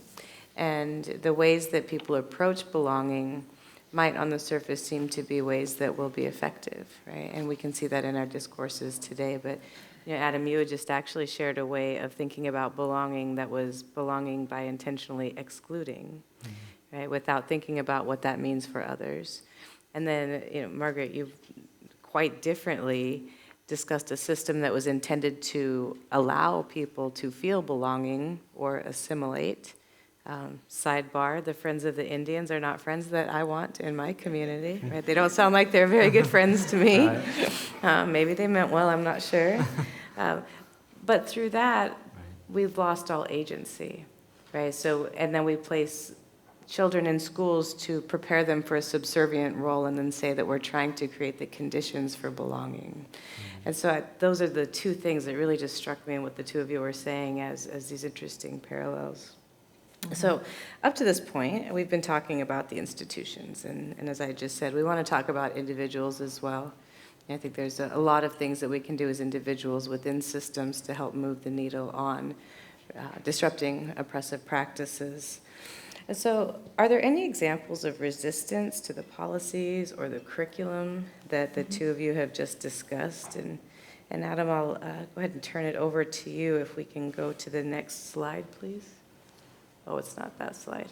and the ways that people approach belonging might on the surface seem to be ways that will be effective, right? And we can see that in our discourses today. But you know, Adam, you had just actually shared a way of thinking about belonging that was belonging by intentionally excluding, right, without thinking about what that means for others. And then, you know, Margaret, you've quite differently discussed a system that was intended to allow people to feel belonging or assimilate. Sidebar, the Friends of the Indians are not friends that I want in my community, right? They don't sound like they're very good friends to me. Maybe they meant well, I'm not sure. But through that, we've lost all agency, right? So, and then we place children in schools to prepare them for a subservient role and then say that we're trying to create the conditions for belonging. And so those are the two things that really just struck me in what the two of you were saying as these interesting parallels. So up to this point, we've been talking about the institutions, and as I just said, we want to talk about individuals as well. And I think there's a lot of things that we can do as individuals within systems to help move the needle on disrupting oppressive practices. And so are there any examples of resistance to the policies or the curriculum that the two of you have just discussed? And Adam, I'll go ahead and turn it over to you if we can go to the next slide, please. Oh, it's not that slide.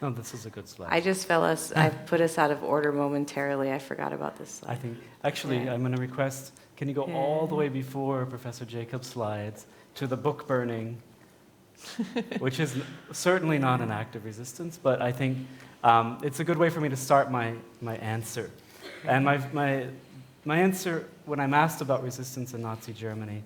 No, this is a good slide. I put us out of order momentarily. I forgot about this slide. I think, actually, Yeah. I'm going to request, can you go all the way before Professor Jacob's slides to the book burning, which is certainly not an act of resistance, but I think it's a good way for me to start my answer. And my answer, when I'm asked about resistance in Nazi Germany,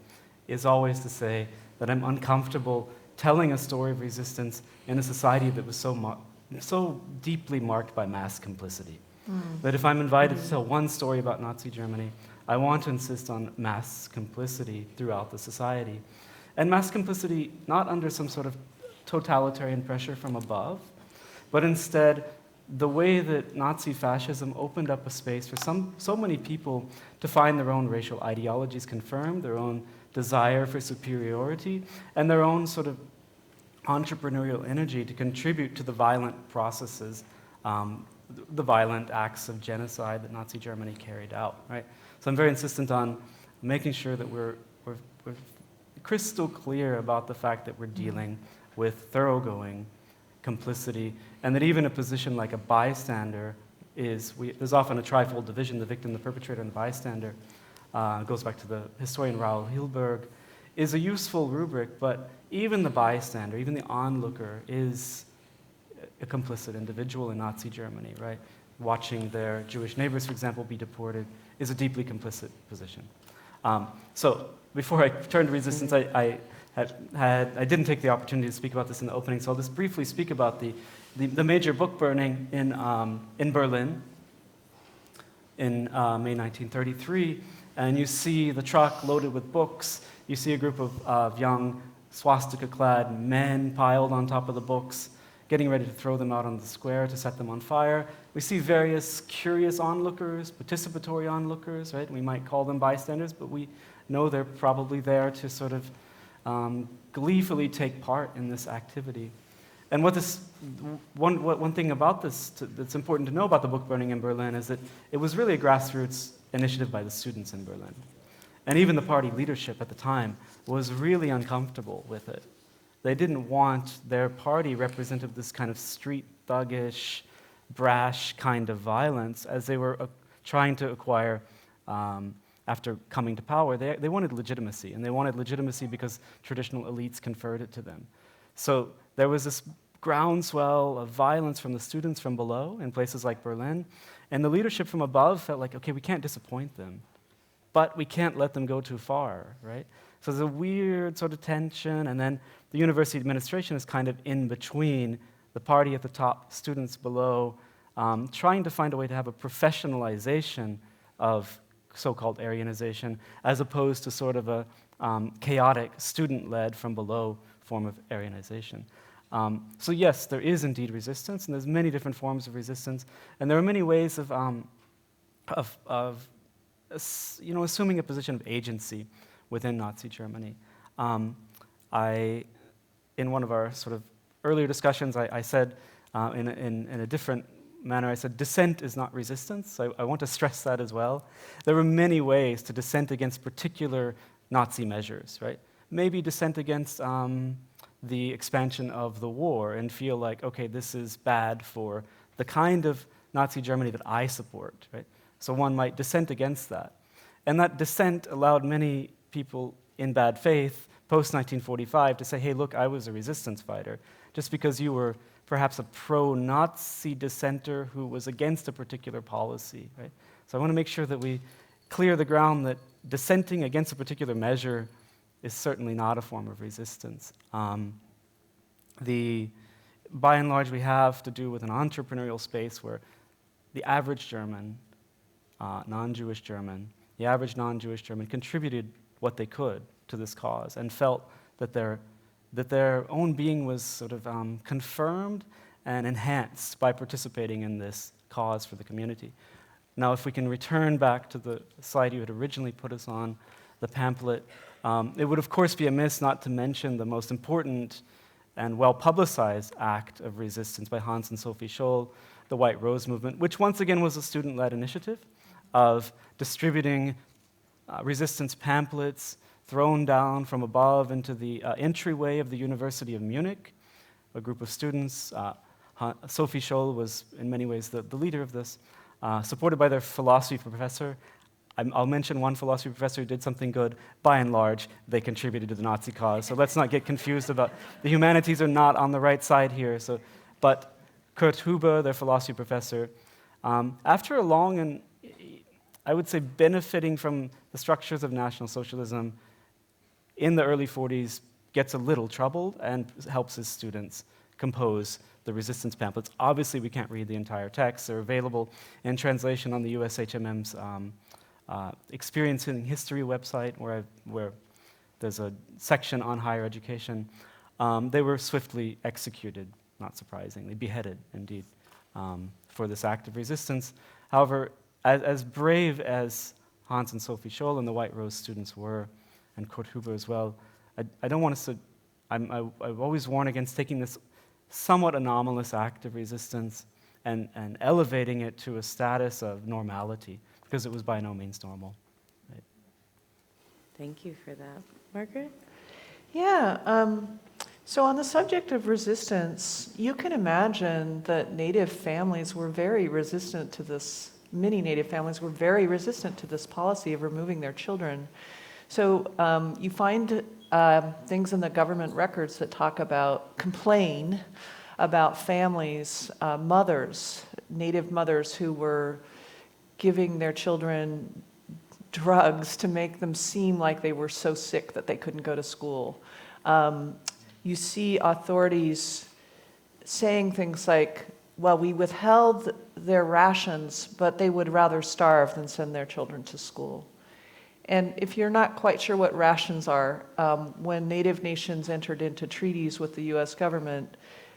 is always to say that I'm uncomfortable telling a story of resistance in a society that was so deeply marked by mass complicity. That if I'm invited to tell one story about Nazi Germany, I want to insist on mass complicity throughout the society. And mass complicity not under some sort of totalitarian pressure from above, but instead the way that Nazi fascism opened up a space for so many people to find their own racial ideologies confirmed, their own desire for superiority, and their own sort of entrepreneurial energy to contribute to the violent processes, the violent acts of genocide that Nazi Germany carried out, right? So I'm very insistent on making sure that we're crystal clear about the fact that we're dealing with thoroughgoing complicity, and that even a position like a bystander there's often a trifold division, the victim, the perpetrator, and the bystander. It goes back to the historian Raoul Hilberg, is a useful rubric, but even the bystander, even the onlooker, is a complicit individual in Nazi Germany, right? Watching their Jewish neighbors, for example, be deported is a deeply complicit position. So before I turn to resistance, I didn't take the opportunity to speak about this in the opening, so I'll just briefly speak about the major book burning in Berlin in May 1933, and you see the truck loaded with books. You see a group of young swastika-clad men piled on top of the books, getting ready to throw them out on the square to set them on fire. We see various curious onlookers, participatory onlookers, right? We might call them bystanders, but we know they're probably there to sort of gleefully take part in this activity. And one thing about this that's important to know about the book burning in Berlin is that it was really a grassroots initiative by the students in Berlin. And even the party leadership at the time was really uncomfortable with it. They didn't want their party represented this kind of street thuggish, brash kind of violence as they were trying to acquire after coming to power. They wanted legitimacy, and they wanted legitimacy because traditional elites conferred it to them. So there was this groundswell of violence from the students from below in places like Berlin, and the leadership from above felt like, okay, we can't disappoint them, but we can't let them go too far, right? So there's a weird sort of tension, and then the university administration is kind of in between the party at the top, students below, trying to find a way to have a professionalization of so-called Aryanization, as opposed to sort of a chaotic, student-led from below form of Aryanization. So yes, there is indeed resistance, and there's many different forms of resistance, and there are many ways of assuming a position of agency within Nazi Germany. In one of our sort of earlier discussions, I said in a different manner, I said dissent is not resistance. So I want to stress that as well. There were many ways to dissent against particular Nazi measures, right? Maybe dissent against the expansion of the war and feel like, okay, this is bad for the kind of Nazi Germany that I support, right? So one might dissent against that. And that dissent allowed many people in bad faith, post-1945, to say, hey, look, I was a resistance fighter. Just because you were perhaps a pro-Nazi dissenter who was against a particular policy, right? So I want to make sure that we clear the ground that dissenting against a particular measure is certainly not a form of resistance. By and large, we have to do with an entrepreneurial space where the average German, non-Jewish German, the average non-Jewish German contributed what they could to this cause and felt that their own being was sort of confirmed and enhanced by participating in this cause for the community. Now, if we can return back to the slide you had originally put us on, the pamphlet, it would of course be amiss not to mention the most important and well-publicized act of resistance by Hans and Sophie Scholl, the White Rose Movement, which once again was a student-led initiative of distributing resistance pamphlets thrown down from above into the entryway of the University of Munich. A group of students, Sophie Scholl was in many ways the leader of this, supported by their philosophy professor. I'll mention one philosophy professor who did something good. By and large, they contributed to the Nazi cause. So let's not get confused about the humanities are not on the right side here. But Kurt Huber, their philosophy professor, after a long and I would say benefiting from the structures of National Socialism in the early 40s, gets a little troubled and helps his students compose the resistance pamphlets. Obviously, we can't read the entire text. They're available in translation on the USHMM's Experiencing History website, where there's a section on higher education. They were swiftly executed, not surprisingly, beheaded, indeed, for this act of resistance. However, as brave as Hans and Sophie Scholl and the White Rose students were, and Kurt Huber as well, I don't want us to, I've always warned against taking this somewhat anomalous act of resistance and elevating it to a status of normality, because it was by no means normal. Right? Thank you for that. Margaret? Yeah, so on the subject of resistance, you can imagine that Native families were very resistant to this. Many Native families were very resistant to this policy of removing their children. So you find things in the government records that complain about families, mothers, Native mothers who were giving their children drugs to make them seem like they were so sick that they couldn't go to school. You see authorities saying things like, well, we withheld their rations, but they would rather starve than send their children to school. And if you're not quite sure what rations are, when Native nations entered into treaties with the U.S. government,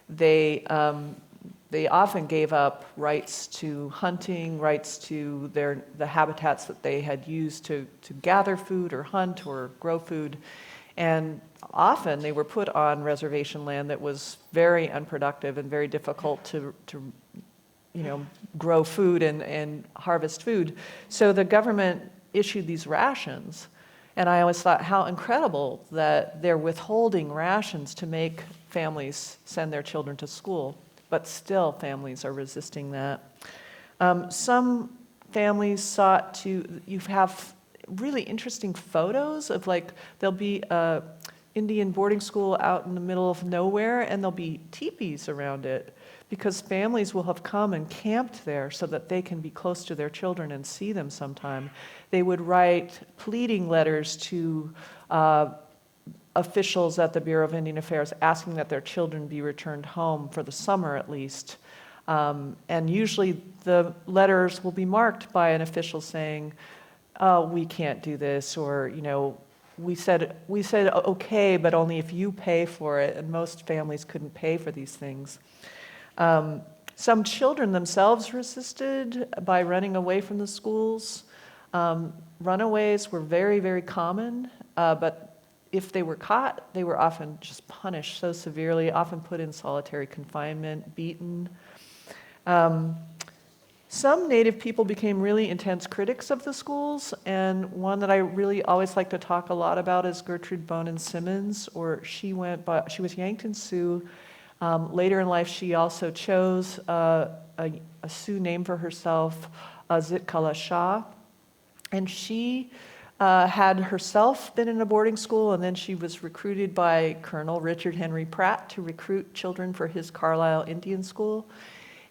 they often gave up rights to hunting, rights to the habitats that they had used to gather food or hunt or grow food. And often they were put on reservation land that was very unproductive and very difficult to grow food and harvest food. So the government issued these rations. And I always thought how incredible that they're withholding rations to make families send their children to school. But still, families are resisting that. Some families sought to, you have really interesting photos of there'll be a Indian boarding school out in the middle of nowhere, and there'll be teepees around it because families will have come and camped there so that they can be close to their children and see them sometime. They would write pleading letters to officials at the Bureau of Indian Affairs asking that their children be returned home for the summer at least. And usually the letters will be marked by an official saying, oh, we can't do this, or, we said okay, but only if you pay for it, and most families couldn't pay for these things. Some children themselves resisted by running away from the schools. Runaways were very, very common, but if they were caught, they were often just punished so severely, often put in solitary confinement, beaten. Some Native people became really intense critics of the schools, and one that I really always like to talk a lot about is Gertrude Bonin Simmons, she was Yankton Sioux. Later in life, she also chose a Sioux name for herself, Zitkala Shah, and she had herself been in a boarding school, and then she was recruited by Colonel Richard Henry Pratt to recruit children for his Carlisle Indian School.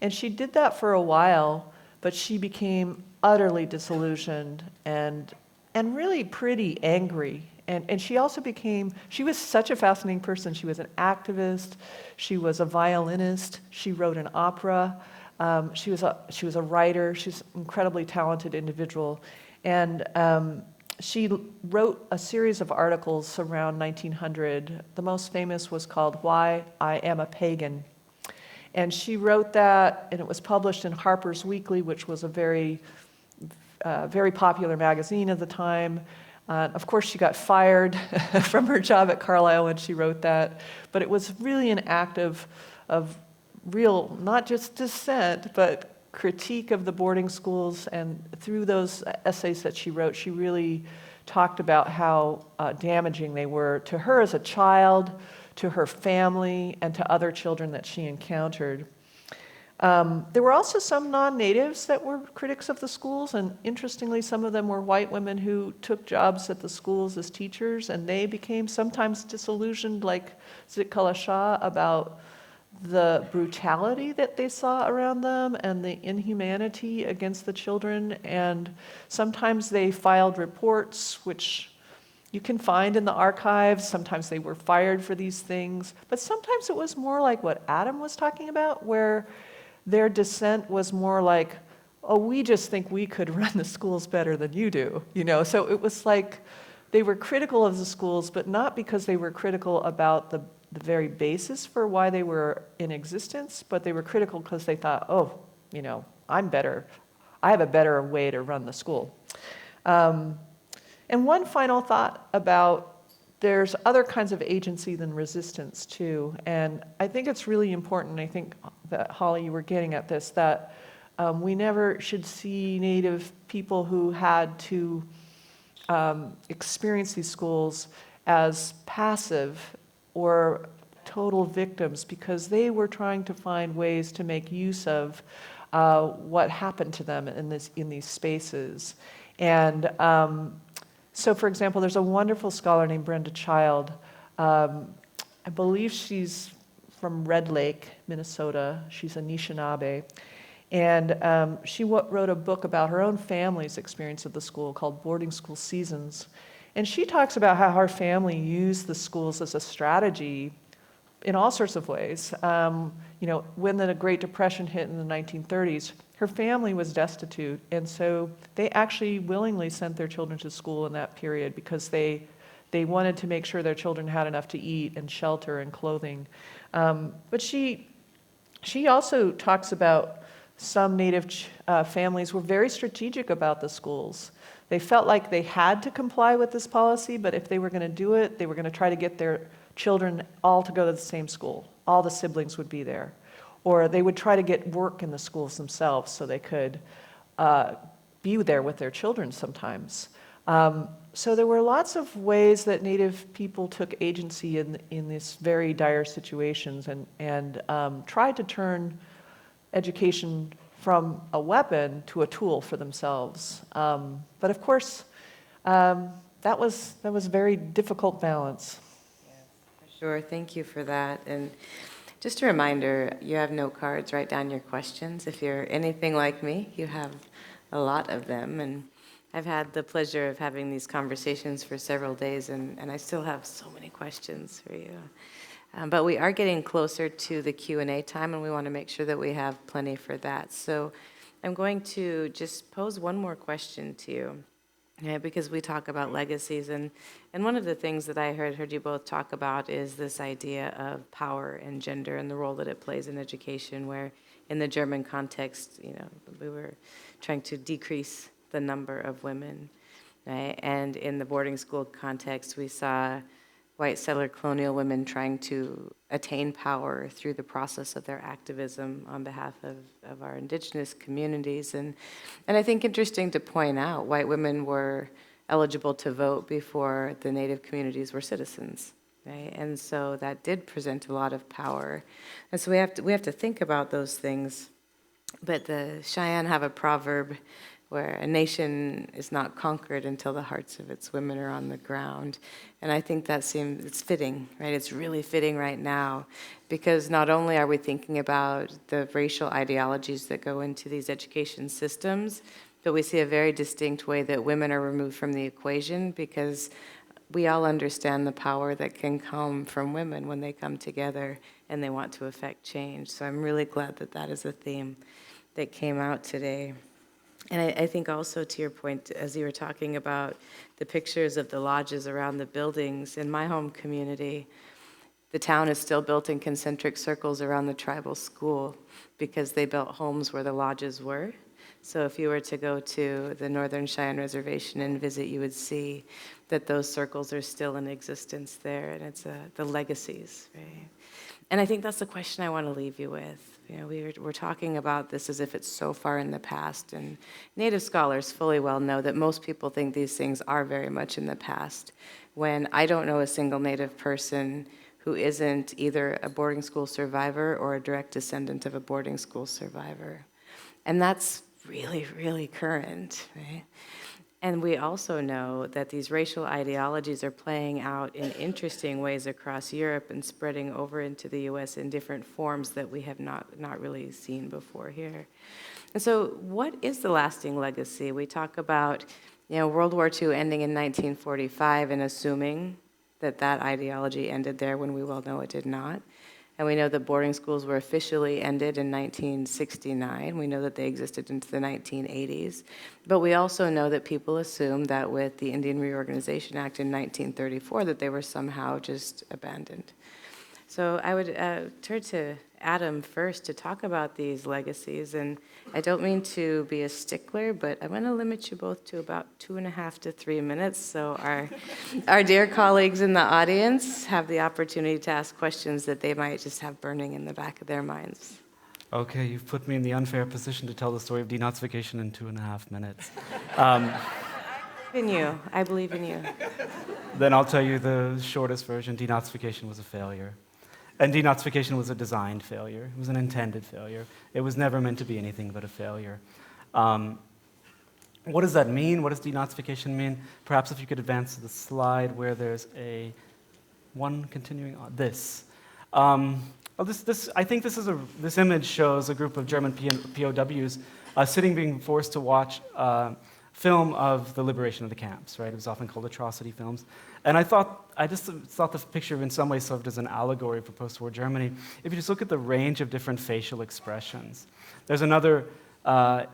And she did that for a while, but she became utterly disillusioned and really pretty angry. And she also she was such a fascinating person. She was an activist, she was a violinist, she wrote an opera, she was a writer, she's an incredibly talented individual. And she wrote a series of articles around 1900. The most famous was called Why I Am a Pagan. And she wrote that, and it was published in Harper's Weekly, which was a very, very popular magazine at the time. Of course, she got fired from her job at Carlisle when she wrote that, but it was really an act of real, not just dissent, but critique of the boarding schools. And through those essays that she wrote, she really talked about how damaging they were to her as a child, to her family, and to other children that she encountered. There were also some non-natives that were critics of the schools, and interestingly, some of them were white women who took jobs at the schools as teachers, and they became sometimes disillusioned, like Zitkala Shah, about the brutality that they saw around them and the inhumanity against the children. And sometimes they filed reports, which you can find in the archives. Sometimes they were fired for these things, but sometimes it was more like what Adam was talking about, where their dissent was more like, oh, we just think we could run the schools better than you do, So it was like they were critical of the schools, but not because they were critical about the very basis for why they were in existence, but they were critical because they thought, oh, I'm better. I have a better way to run the school. And one final thought about there's other kinds of agency than resistance too. And I think it's really important, I think that Holly, you were getting at this, that we never should see Native people who had to experience these schools as passive or total victims, because they were trying to find ways to make use of what happened to them in these spaces. And so, for example, there's a wonderful scholar named Brenda Child. I believe she's from Red Lake, Minnesota. She's a Anishinaabe. And she wrote a book about her own family's experience of the school called Boarding School Seasons. And she talks about how her family used the schools as a strategy, in all sorts of ways. When the Great Depression hit in the 1930s, her family was destitute, and so they actually willingly sent their children to school in that period because they wanted to make sure their children had enough to eat and shelter and clothing. But she also talks about some Native families were very strategic about the schools. They felt like they had to comply with this policy, but if they were going to do it, they were going to try to get their children all to go to the same school. All the siblings would be there. Or they would try to get work in the schools themselves so they could be there with their children sometimes. So there were lots of ways that Native people took agency in these very dire situations and tried to turn education from a weapon to a tool for themselves. But of course, that was a very difficult balance. Sure, thank you for that. And just a reminder, you have note cards, write down your questions. If you're anything like me, you have a lot of them. And I've had the pleasure of having these conversations for several days, and I still have so many questions for you. But we are getting closer to the Q&A time, and we want to make sure that we have plenty for that. So I'm going to just pose one more question to you. Yeah, because we talk about legacies, and one of the things that I heard you both talk about is this idea of power and gender and the role that it plays in education, where in the German context, we were trying to decrease the number of women, right? And in the boarding school context, we saw white settler colonial women trying to attain power through the process of their activism on behalf of our indigenous communities. And I think interesting to point out, white women were eligible to vote before the Native communities were citizens, right? And so that did present a lot of power. And so we have to think about those things. But the Cheyenne have a proverb where a nation is not conquered until the hearts of its women are on the ground. And I think it's fitting, right? It's really fitting right now, because not only are we thinking about the racial ideologies that go into these education systems, but we see a very distinct way that women are removed from the equation, because we all understand the power that can come from women when they come together and they want to affect change. So I'm really glad that that is a theme that came out today. And I think also, to your point, as you were talking about the pictures of the lodges around the buildings, in my home community, the town is still built in concentric circles around the tribal school because they built homes where the lodges were. So if you were to go to the Northern Cheyenne Reservation and visit, you would see that those circles are still in existence there, and it's the legacies, right? And I think that's the question I want to leave you with. We're talking about this as if it's so far in the past, and Native scholars fully well know that most people think these things are very much in the past, when I don't know a single Native person who isn't either a boarding school survivor or a direct descendant of a boarding school survivor. And that's really, really current, right? And we also know that these racial ideologies are playing out in interesting ways across Europe and spreading over into the US in different forms that we have not really seen before here. And so what is the lasting legacy? We talk about World War II ending in 1945 and assuming that ideology ended there, when we well know it did not. And we know that boarding schools were officially ended in 1969. We know that they existed into the 1980s. But we also know that people assumed that with the Indian Reorganization Act in 1934 that they were somehow just abandoned. So I would turn to Adam first to talk about these legacies. And I don't mean to be a stickler, but I'm going to limit you both to about 2.5 to 3 minutes, so our dear colleagues in the audience have the opportunity to ask questions that they might just have burning in the back of their minds. Okay, you've put me in the unfair position to tell the story of denazification in 2.5 minutes. I believe in you. Then I'll tell you the shortest version. Denazification was a failure. And denazification was a designed failure. It was an intended failure. It was never meant to be anything but a failure. What does that mean? What does denazification mean? Perhaps if you could advance to the slide where there's one continuing on this. I think this image shows a group of German POWs sitting, being forced to watch film of the liberation of the camps, right? It was often called atrocity films. And I just thought this picture in some ways served as an allegory for post-war Germany. If you just look at the range of different facial expressions. There's another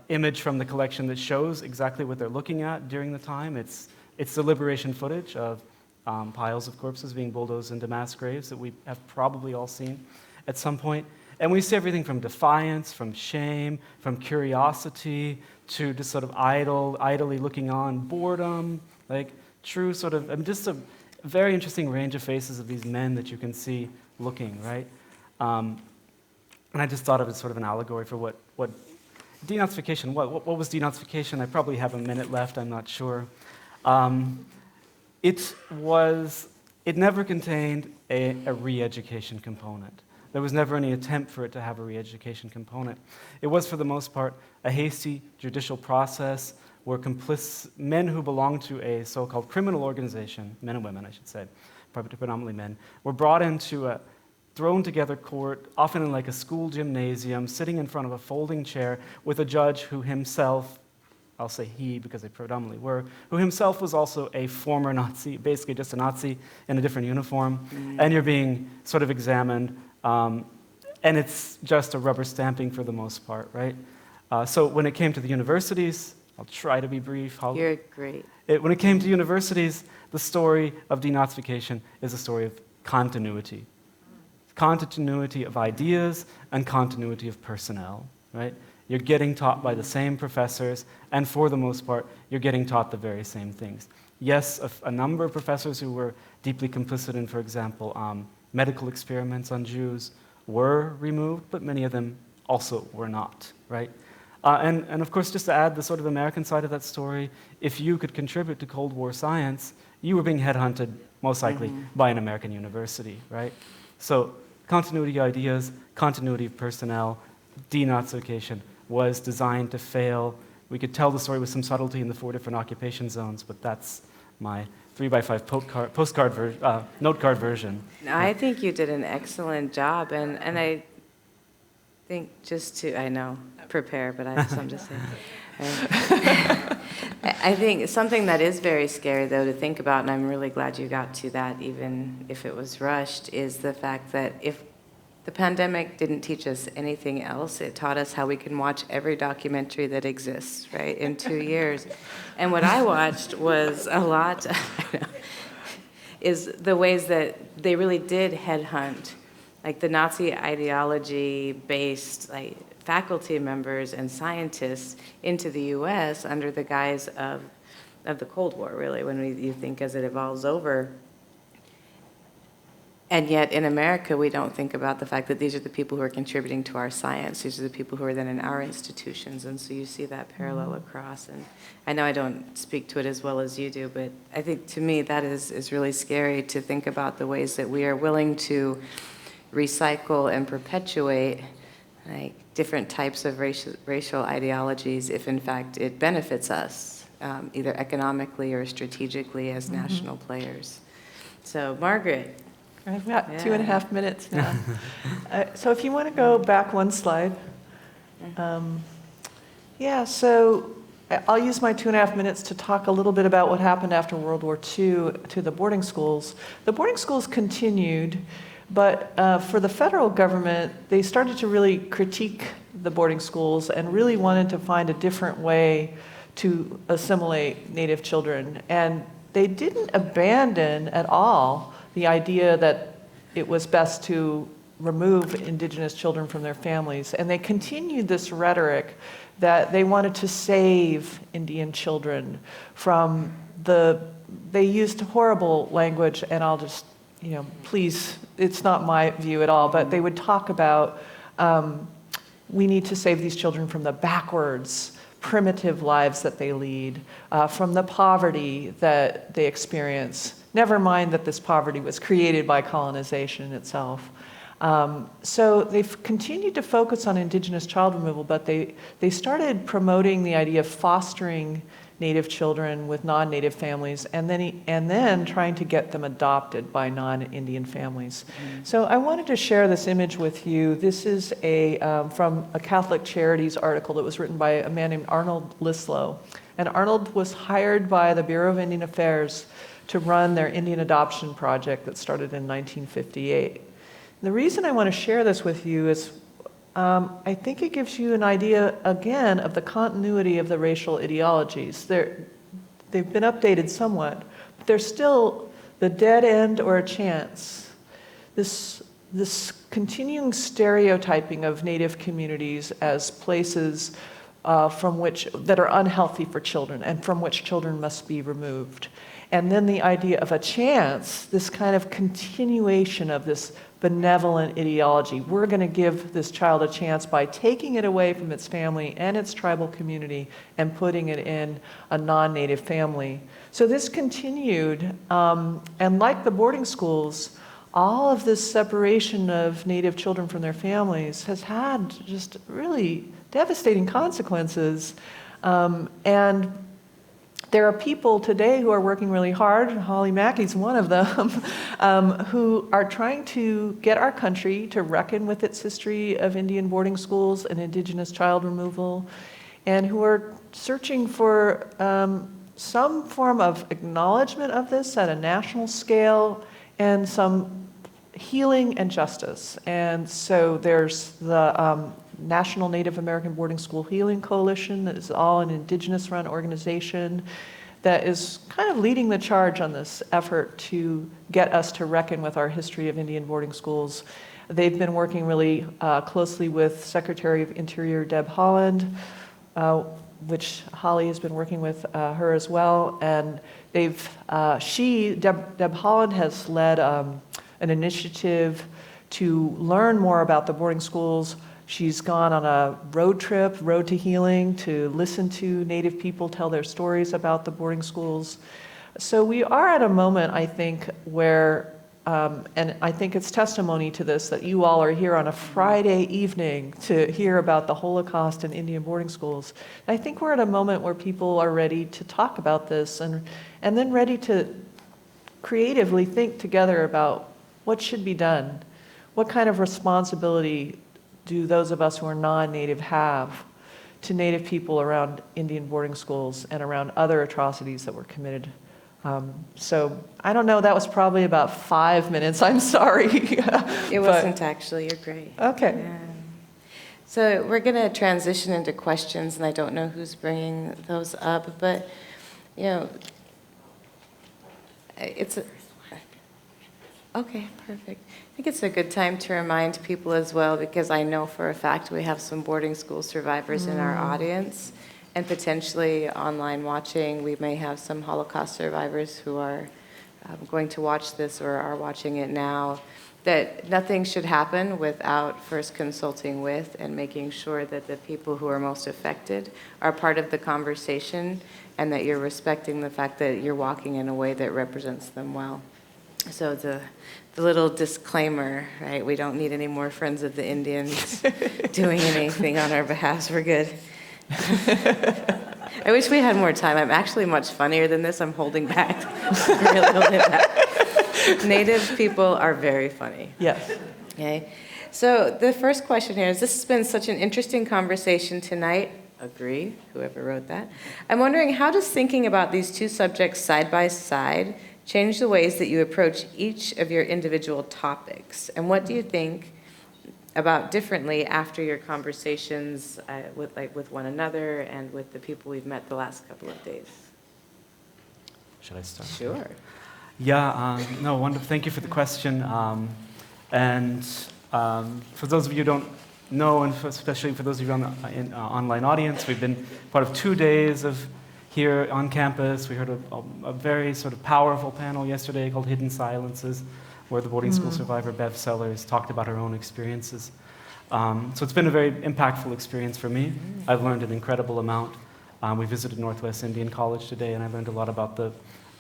image from the collection that shows exactly what they're looking at during the time. It's the liberation footage of piles of corpses being bulldozed into mass graves that we have probably all seen at some point. And we see everything from defiance, from shame, from curiosity, to just sort of idly looking on, boredom, like true sort of, just a very interesting range of faces of these men that you can see looking, right? And I just thought of it as sort of an allegory for what denazification, what was denazification? I probably have a minute left, I'm not sure. It never contained a re-education component. There was never any attempt for it to have a re-education component. It was, for the most part, a hasty judicial process where men who belonged to a so-called criminal organization, men and women, I should say, probably predominantly men, were brought into a thrown-together court, often in like a school gymnasium, sitting in front of a folding chair with a judge who himself, I'll say he because they predominantly were, who himself was also a former Nazi, basically just a Nazi in a different uniform, and you're being sort of examined. And it's just a rubber stamping for the most part, right? So when it came to the universities, I'll try to be brief. You're great. When it came to universities, the story of denazification is a story of continuity. Continuity of ideas and continuity of personnel, right? You're getting taught by the same professors, and for the most part, you're getting taught the very same things. Yes, a number of professors who were deeply complicit in, for example, medical experiments on Jews were removed, but many of them also were not, right? And of course, just to add the sort of American side of that story, if you could contribute to Cold War science, you were being headhunted, most likely, by an American university, right? So continuity of ideas, continuity of personnel, denazification was designed to fail. We could tell the story with some subtlety in the 4 different occupation zones, but that's my 3x5 note card version. I think you did an excellent job, and I think prepare, but I have something to say. I think something that is very scary, though, to think about, and I'm really glad you got to that, even if it was rushed, is the fact that if the pandemic didn't teach us anything else, it taught us how we can watch every documentary that exists, right, in 2 years. And what I watched was a lot, is the ways that they really did headhunt, like the Nazi ideology-based faculty members and scientists into the U.S. under the guise of the Cold War, really, when you think as it evolves over. And yet in America, we don't think about the fact that these are the people who are contributing to our science. These are the people who are then in our institutions. And so you see that parallel across. And I know I don't speak to it as well as you do, but I think to me that is really scary to think about the ways that we are willing to recycle and perpetuate different types of racial ideologies if in fact it benefits us, either economically or strategically as national players. So Margaret. I've got 2.5 minutes now. So if you want to go back one slide. So I'll use my 2.5 minutes to talk a little bit about what happened after World War II to the boarding schools. The boarding schools continued, but for the federal government, they started to really critique the boarding schools and really wanted to find a different way to assimilate Native children. And they didn't abandon at all the idea that it was best to remove indigenous children from their families. And they continued this rhetoric that they wanted to save Indian children from they used horrible language, and I'll just, please, it's not my view at all, but they would talk about, we need to save these children from the backwards, primitive lives that they lead, from the poverty that they experience. Never mind that this poverty was created by colonization itself. So they've continued to focus on indigenous child removal, but they started promoting the idea of fostering Native children with non-Native families, and then trying to get them adopted by non-Indian families. So I wanted to share this image with you. This is from a Catholic Charities article that was written by a man named Arnold Lislow. And Arnold was hired by the Bureau of Indian Affairs to run their Indian adoption project that started in 1958. The reason I want to share this with you is I think it gives you an idea, again, of the continuity of the racial ideologies. They've been updated somewhat, but they're still the dead end or a chance. This continuing stereotyping of Native communities as places that are unhealthy for children and from which children must be removed. And then the idea of a chance, this kind of continuation of this benevolent ideology. We're going to give this child a chance by taking it away from its family and its tribal community and putting it in a non-Native family. So this continued, and like the boarding schools, all of this separation of Native children from their families has had just really devastating consequences. And there are people today who are working really hard, Holly Mackey's one of them, who are trying to get our country to reckon with its history of Indian boarding schools and indigenous child removal, and who are searching for some form of acknowledgement of this at a national scale and some healing and justice. And so there's the National Native American Boarding School Healing Coalition that is all an indigenous-run organization that is kind of leading the charge on this effort to get us to reckon with our history of Indian boarding schools. They've been working really closely with Secretary of Interior Deb Haaland, which Holly has been working with her as well. And Deb Haaland has led an initiative to learn more about the boarding schools. She's gone on a road trip, Road to Healing, to listen to Native people tell their stories about the boarding schools. So we are at a moment, I think, where, and I think it's testimony to this, that you all are here on a Friday evening to hear about the Holocaust and Indian boarding schools. I think we're at a moment where people are ready to talk about this and then ready to creatively think together about what should be done. What kind of responsibility do those of us who are non-Native have to Native people around Indian boarding schools and around other atrocities that were committed? So I don't know, that was probably about 5 minutes, I'm sorry. It wasn't actually, you're great. Okay. Yeah. So we're going to transition into questions, and I don't know who's bringing those up, but, you know, okay, perfect. I think it's a good time to remind people as well, because I know for a fact we have some boarding school survivors in our audience, and potentially online watching. We may have some Holocaust survivors who are going to watch this or are watching it now, that nothing should happen without first consulting with and making sure that the people who are most affected are part of the conversation, and that you're respecting the fact that you're walking in a way that represents them well. So the little disclaimer, right? We don't need any more friends of the Indians doing anything on our behalf. We're good. I wish we had more time. I'm actually much funnier than this. I'm holding back. I'm really holding back. Native people are very funny. Yes. Okay. So the first question here is, this has been such an interesting conversation tonight. Agree, whoever wrote that. I'm wondering, how does thinking about these two subjects side by side change the ways that you approach each of your individual topics? And what do you think about differently after your conversations with one another and with the people we've met the last couple of days? Should I start? Sure. Yeah, no, wonderful. Thank you for the question. And for those of you who don't know, and especially for those of you in the online audience, we've been part of 2 days of here on campus. We heard a very sort of powerful panel yesterday called Hidden Silences, where the boarding school survivor Bev Sellers talked about her own experiences. So it's been a very impactful experience for me. I've learned an incredible amount. We visited Northwest Indian College today, and I learned a lot about the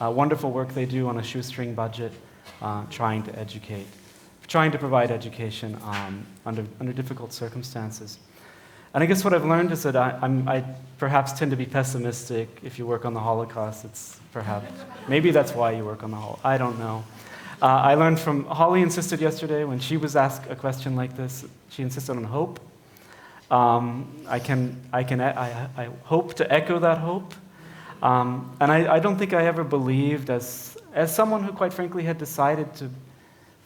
wonderful work they do on a shoestring budget, trying to provide education under difficult circumstances. And I guess what I've learned is that I perhaps tend to be pessimistic if you work on the Holocaust. Maybe that's why you work on the Holocaust. I don't know. I learned from, Holly insisted yesterday when she was asked a question like this, she insisted on hope. I hope to echo that hope. And I don't think I ever believed, as someone who quite frankly had decided to,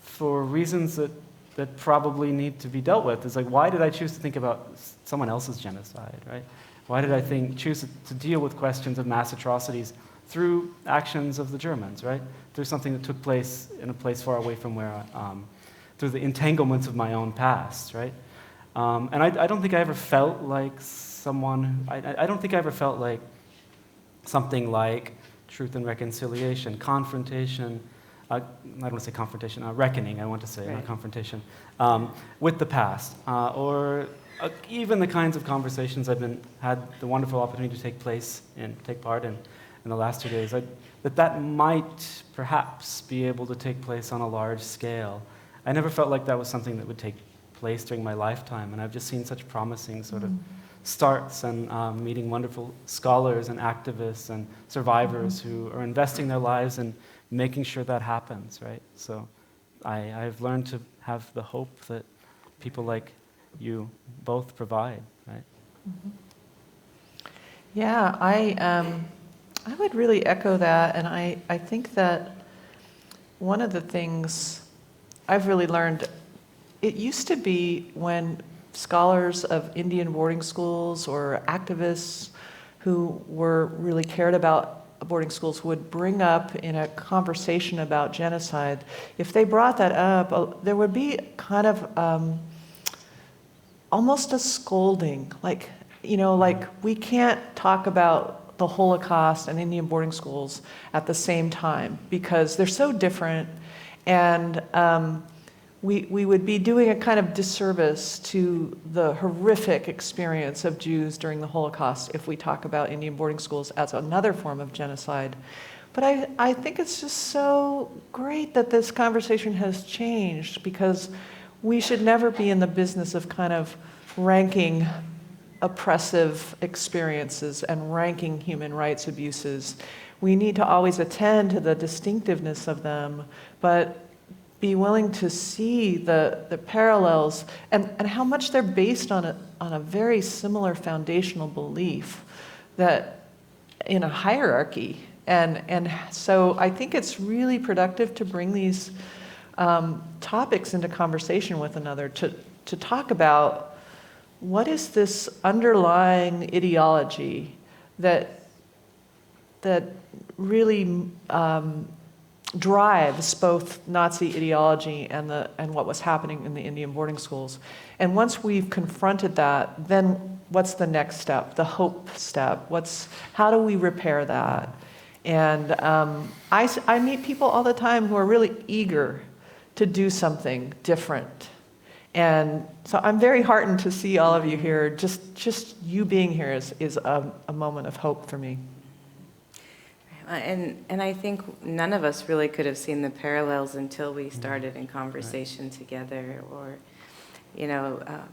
for reasons that probably need to be dealt with, is like, why did I choose to think about someone else's genocide, right? Why did I choose to deal with questions of mass atrocities through actions of the Germans, right? Through something that took place in a place far away from where, through the entanglements of my own past, right? And I don't think I ever felt like I don't think I ever felt like something like truth and reconciliation, confrontation, I don't want to say confrontation, reckoning, I want to say, not confrontation, with the past, or even the kinds of conversations I've had the wonderful opportunity to take part in the last 2 days, that might perhaps be able to take place on a large scale. I never felt like that was something that would take place during my lifetime, and I've just seen such promising sort of starts and meeting wonderful scholars and activists and survivors who are investing their lives in making sure that happens, right? So I've learned to have the hope that people like you both provide, right? Yeah, I would really echo that, and I think that one of the things I've really learned, it used to be when scholars of Indian boarding schools or activists who were really cared about boarding schools would bring up in a conversation about genocide, if they brought that up, there would be kind of almost a scolding, like, like we can't talk about the Holocaust and Indian boarding schools at the same time because they're so different, and we would be doing a kind of disservice to the horrific experience of Jews during the Holocaust if we talk about Indian boarding schools as another form of genocide. But I think it's just so great that this conversation has changed, because we should never be in the business of kind of ranking oppressive experiences and ranking human rights abuses. We need to always attend to the distinctiveness of them, but be willing to see the parallels and how much they're based on a very similar foundational belief that in a hierarchy. And so I think it's really productive to bring these topics into conversation with another, to talk about what is this underlying ideology that really drives both Nazi ideology and what was happening in the Indian boarding schools. And once we've confronted that, then what's the next step, the hope step? How do we repair that? And I meet people all the time who are really eager to do something different. And so I'm very heartened to see all of you here. Just you being here is a moment of hope for me. And I think none of us really could have seen the parallels until we started in conversation together. Or,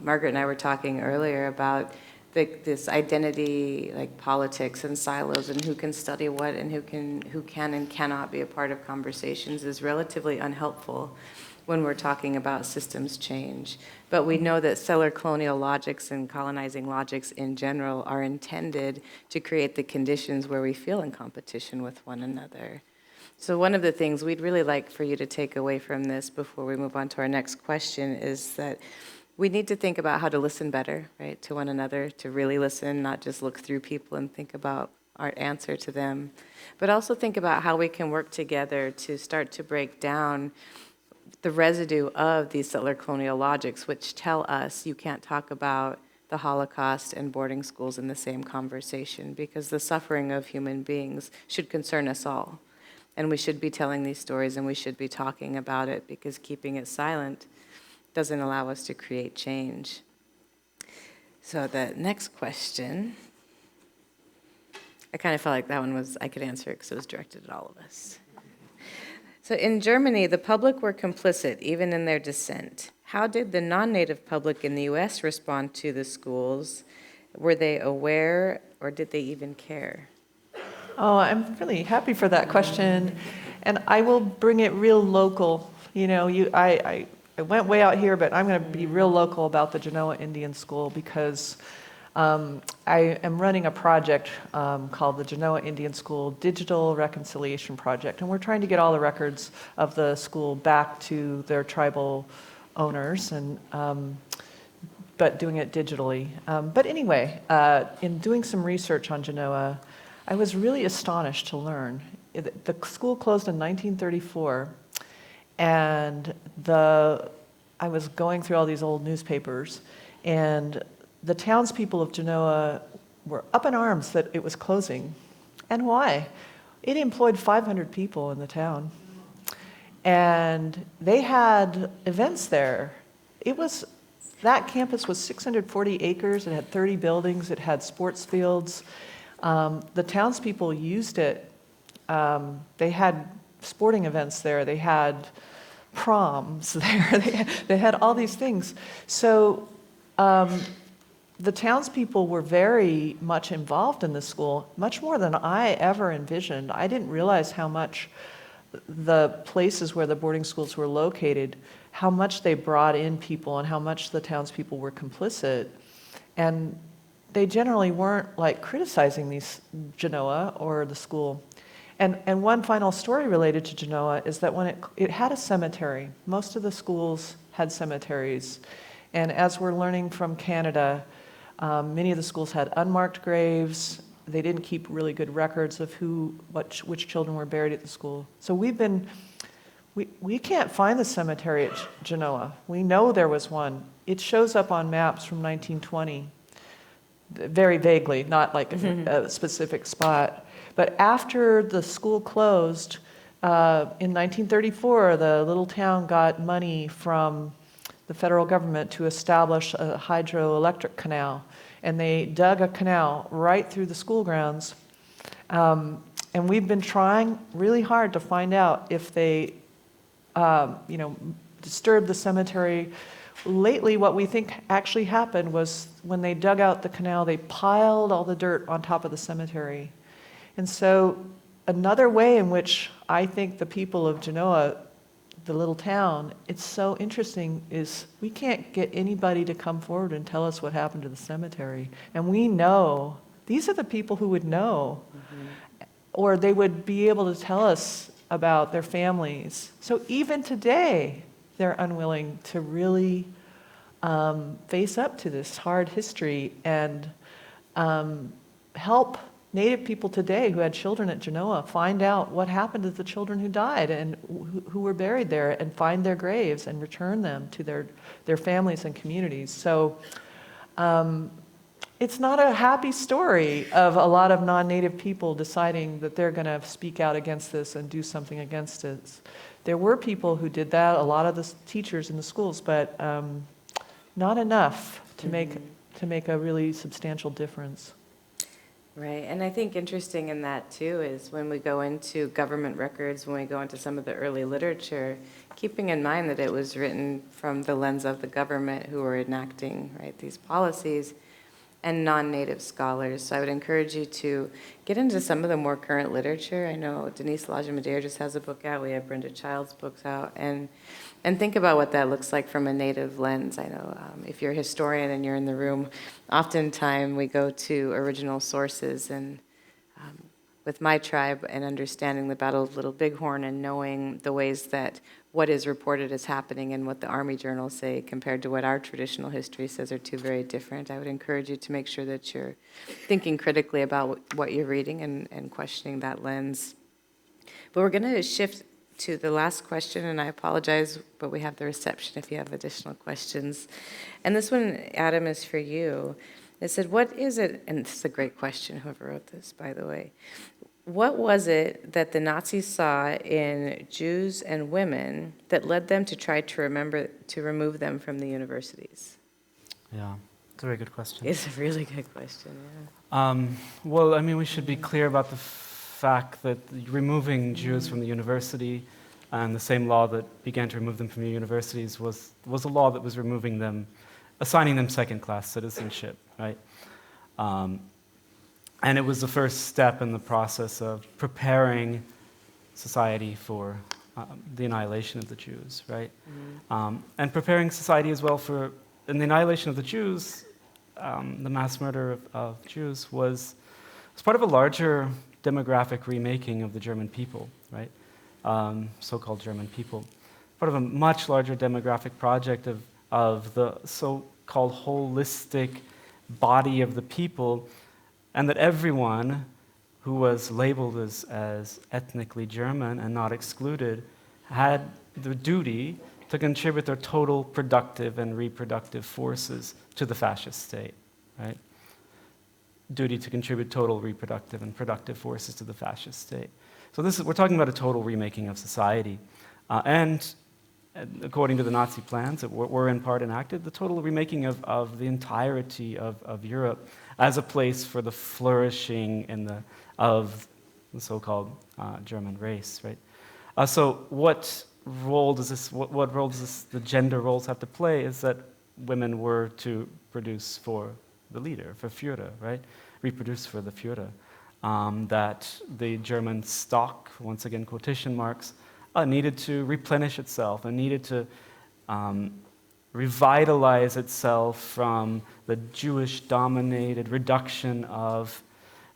Margaret and I were talking earlier about this identity, like politics and silos, and who can study what and who can and cannot be a part of conversations is relatively unhelpful when we're talking about systems change. But we know that settler colonial logics and colonizing logics in general are intended to create the conditions where we feel in competition with one another. So one of the things we'd really like for you to take away from this before we move on to our next question is that we need to think about how to listen better, right, to one another, to really listen, not just look through people and think about our answer to them, but also think about how we can work together to start to break down the residue of these settler colonial logics, which tell us you can't talk about the Holocaust and boarding schools in the same conversation, because the suffering of human beings should concern us all. And we should be telling these stories, and we should be talking about it, because keeping it silent doesn't allow us to create change. So the next question, I kind of felt like that one I could answer it because it was directed at all of us. So in Germany, the public were complicit, even in their dissent. How did the non-native public in the US respond to the schools? Were they aware, or did they even care? Oh, I'm really happy for that question. And I will bring it real local. I went way out here, but I'm going to be real local about the Genoa Indian School, because I am running a project called the Genoa Indian School Digital Reconciliation Project, and we're trying to get all the records of the school back to their tribal owners, and but doing it digitally. But anyway, in doing some research on Genoa, I was really astonished to learn. The school closed in 1934, and I was going through all these old newspapers, and the townspeople of Genoa were up in arms that it was closing. And why? It employed 500 people in the town. And they had events there. That campus was 640 acres, it had 30 buildings, it had sports fields. The townspeople used it. They had sporting events there, they had proms there, they had all these things. So the townspeople were very much involved in the school, much more than I ever envisioned. I didn't realize how much the places where the boarding schools were located, how much they brought in people and how much the townspeople were complicit. And they generally weren't like criticizing Genoa or the school. And one final story related to Genoa is that when it had a cemetery. Most of the schools had cemeteries. And as we're learning from Canada, many of the schools had unmarked graves. They didn't keep really good records of which children were buried at the school. So we can't find the cemetery at Genoa. We know there was one. It shows up on maps from 1920, very vaguely, not like a specific spot. But after the school closed, in 1934, the little town got money from the federal government to establish a hydroelectric canal. And they dug a canal right through the school grounds. And we've been trying really hard to find out if they, disturbed the cemetery. Lately, what we think actually happened was when they dug out the canal, they piled all the dirt on top of the cemetery. And so another way in which I think the people of Genoa, the little town, it's so interesting is we can't get anybody to come forward and tell us what happened to the cemetery. And we know, these are the people who would know, or they would be able to tell us about their families. So even today, they're unwilling to really face up to this hard history and help Native people today who had children at Genoa find out what happened to the children who died and who were buried there, and find their graves and return them to their families and communities. So it's not a happy story of a lot of non-Native people deciding that they're going to speak out against this and do something against it. There were people who did that, a lot of the teachers in the schools, but not enough to make a really substantial difference. Right, and I think interesting in that too is when we go into government records, when we go into some of the early literature, keeping in mind that it was written from the lens of the government who were enacting, right, these policies, and non-Native scholars. So I would encourage you to get into some of the more current literature. I know Denise Laja-Madere just has a book out. We have Brenda Child's books out. And think about what that looks like from a Native lens. I know if you're a historian and you're in the room, oftentimes we go to original sources. And with my tribe and understanding the Battle of Little Bighorn and knowing the ways that what is reported as happening and what the Army journals say compared to what our traditional history says are two very different, I would encourage you to make sure that you're thinking critically about what you're reading and questioning that lens. But we're going to shift to the last question, and I apologize, but we have the reception if you have additional questions. And this one, Adam, is for you. It said, what is it, and this is a great question, whoever wrote this, by the way. What was it that the Nazis saw in Jews and women that led them to try to remove them from the universities? Yeah, it's a very good question. It's a really good question, yeah. Well, I mean, we should be clear about the fact that removing Jews from the university and the same law that began to remove them from the universities was a law that was removing them, assigning them second-class citizenship, right? And it was the first step in the process of preparing society for the annihilation of the Jews, right? And preparing society as well for, in the annihilation of the Jews, the mass murder of Jews was part of a larger demographic remaking of the German people, right? So-called German people. Part of a much larger demographic project of the so-called holistic body of the people, and that everyone who was labeled as ethnically German and not excluded had the duty to contribute their total productive and reproductive forces to the fascist state, right? Duty to contribute total reproductive and productive forces to the fascist state. So we're talking about a total remaking of society. And according to the Nazi plans that were in part enacted, the total remaking of the entirety of Europe as a place for the flourishing of the so-called German race, right? So what role does the gender roles have to play is that women were to produce for the leader, for Führer, right? Reproduce for the Führer. That the German stock, once again quotation marks, needed to replenish itself and needed to revitalize itself from the Jewish-dominated reduction of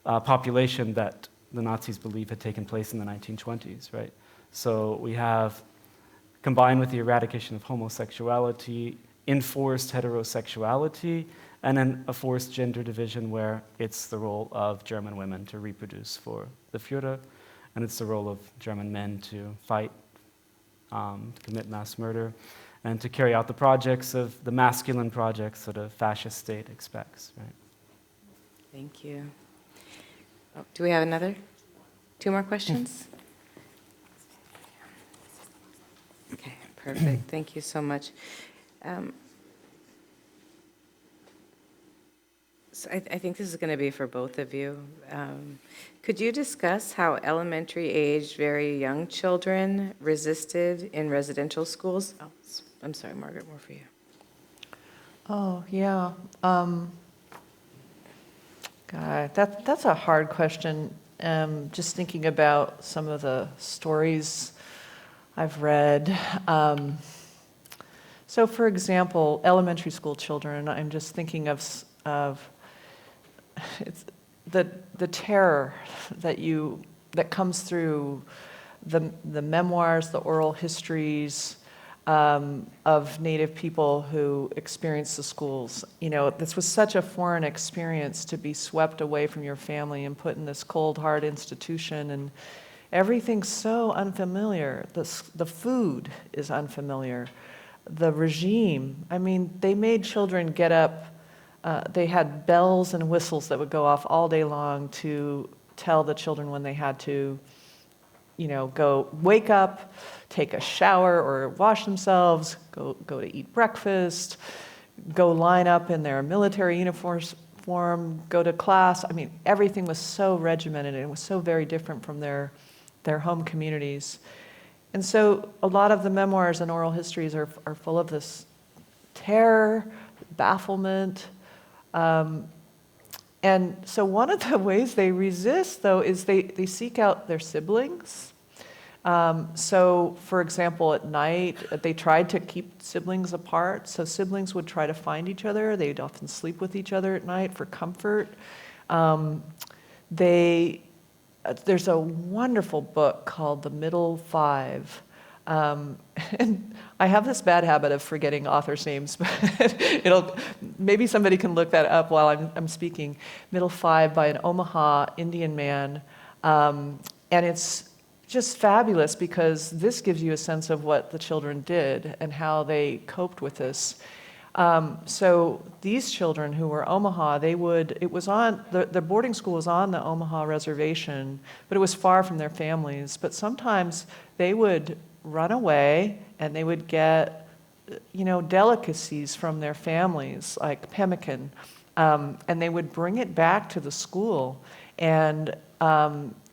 population that the Nazis believe had taken place in the 1920s, right? So we have, combined with the eradication of homosexuality, enforced heterosexuality, and then a forced gender division where it's the role of German women to reproduce for the Führer, and it's the role of German men to fight, to commit mass murder, and to carry out the masculine projects that a fascist state expects, right? Thank you. Oh, do we have two more questions? Okay, perfect. Thank you so much. So I think this is going to be for both of you. Could you discuss how elementary-aged, very young children resisted in residential schools? Oh, I'm sorry, Margaret, more for you. Oh, yeah. God, that's a hard question. Just thinking about some of the stories I've read. So, for example, elementary school children, I'm just thinking of it's the terror that comes through the memoirs, the oral histories of Native people who experienced the schools. You know, this was such a foreign experience to be swept away from your family and put in this cold, hard institution, and everything's so unfamiliar. The food is unfamiliar. The regime, I mean, they made children get up. They had bells and whistles that would go off all day long to tell the children when they had to, go wake up, take a shower or wash themselves, go to eat breakfast, go line up in their military uniforms, go to class. I mean, everything was so regimented and it was so very different from their home communities. And so a lot of the memoirs and oral histories are full of this terror, bafflement. And so one of the ways they resist, though, is they seek out their siblings. So, for example, at night, they tried to keep siblings apart. So siblings would try to find each other. They'd often sleep with each other at night for comfort. There's a wonderful book called The Middle Five. And I have this bad habit of forgetting authors' names, but maybe somebody can look that up while I'm speaking. Middle Five by an Omaha Indian man. And it's just fabulous because this gives you a sense of what the children did and how they coped with this. So these children who were Omaha, the boarding school was on the Omaha reservation, but it was far from their families. But sometimes they would run away and they would get, delicacies from their families, like pemmican, and they would bring it back to the school. And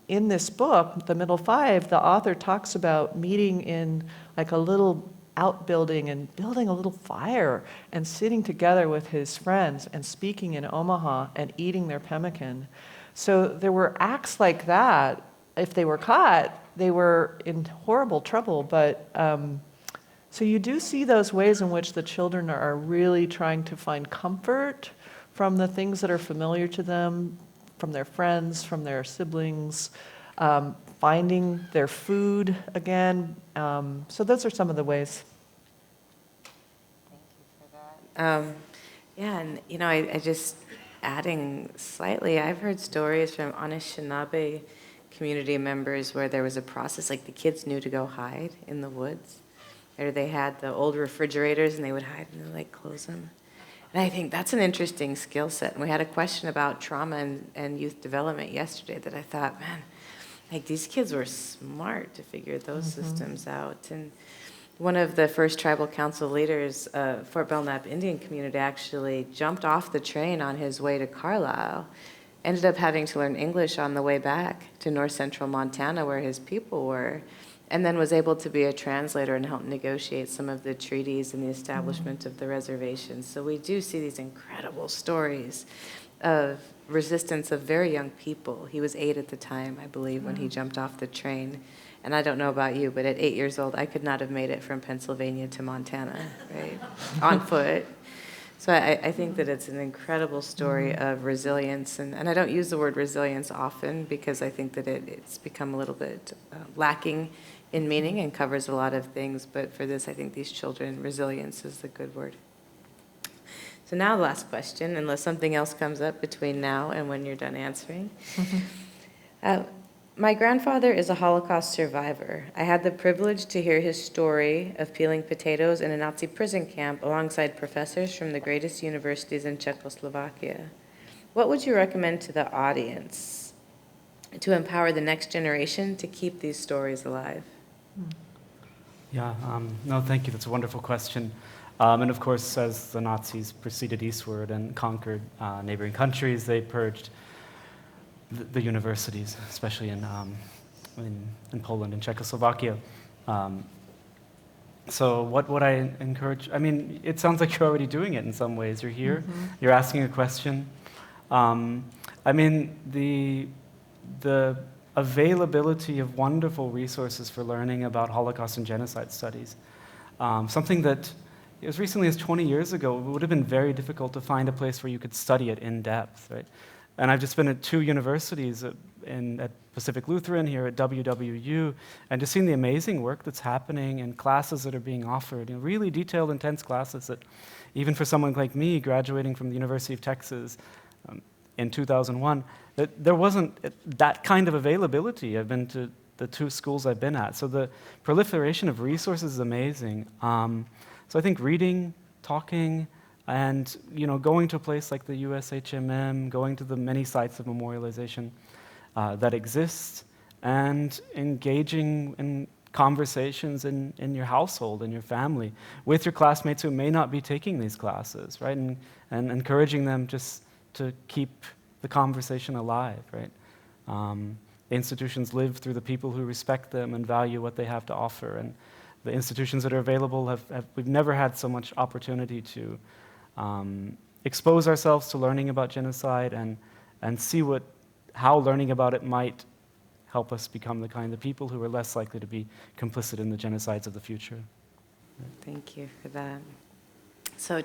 in this book, The Middle Five, the author talks about meeting in like a little outbuilding and building a little fire and sitting together with his friends and speaking in Omaha and eating their pemmican. So there were acts like that. If they were caught, they were in horrible trouble. But so you do see those ways in which the children are really trying to find comfort from the things that are familiar to them, from their friends, from their siblings, finding their food again. So those are some of the ways. Yeah, and I just adding slightly, I've heard stories from Anishinaabe community members where there was a process, like the kids knew to go hide in the woods, or they had the old refrigerators and they would hide and they'd like close them. And I think that's an interesting skill set. And we had a question about trauma and youth development yesterday that I thought, man, like these kids were smart to figure those systems out. And one of the first tribal council leaders, Fort Belknap Indian community, actually jumped off the train on his way to Carlisle, ended up having to learn English on the way back to north central Montana where his people were, and then was able to be a translator and help negotiate some of the treaties and the establishment of the reservations. So we do see these incredible stories of resistance of very young people. He was 8 at the time, I believe, when he jumped off the train. And I don't know about you, but at 8 years old, I could not have made it from Pennsylvania to Montana, right, on foot. So I think that it's an incredible story of resilience. And I don't use the word resilience often because I think that it's become a little bit lacking in meaning and covers a lot of things. But for this, I think these children, resilience is the good word. So now the last question, unless something else comes up between now and when you're done answering. My grandfather is a Holocaust survivor. I had the privilege to hear his story of peeling potatoes in a Nazi prison camp alongside professors from the greatest universities in Czechoslovakia. What would you recommend to the audience to empower the next generation to keep these stories alive? Yeah, no, thank you. That's a wonderful question. And of course, as the Nazis proceeded eastward and conquered neighboring countries, they purged the universities, especially in Poland and Czechoslovakia. So what would I encourage? I mean, it sounds like you're already doing it in some ways. You're here, you're asking a question. I mean, the availability of wonderful resources for learning about Holocaust and genocide studies, something that as recently as 20 years ago, it would have been very difficult to find a place where you could study it in depth, right? And I've just been at 2 universities, at Pacific Lutheran, here at WWU, and just seen the amazing work that's happening and classes that are being offered, really detailed, intense classes that even for someone like me graduating from the University of Texas in 2001, that there wasn't that kind of availability. I've been to the 2 schools I've been at. So the proliferation of resources is amazing. So I think reading, talking, and going to a place like the USHMM, going to the many sites of memorialization that exist, and engaging in conversations in your household, in your family, with your classmates who may not be taking these classes, right? And encouraging them just to keep the conversation alive, right? Institutions live through the people who respect them and value what they have to offer. And the institutions that are available we've never had so much opportunity to expose ourselves to learning about genocide and see how learning about it might help us become the kind of people who are less likely to be complicit in the genocides of the future. Thank you for that. So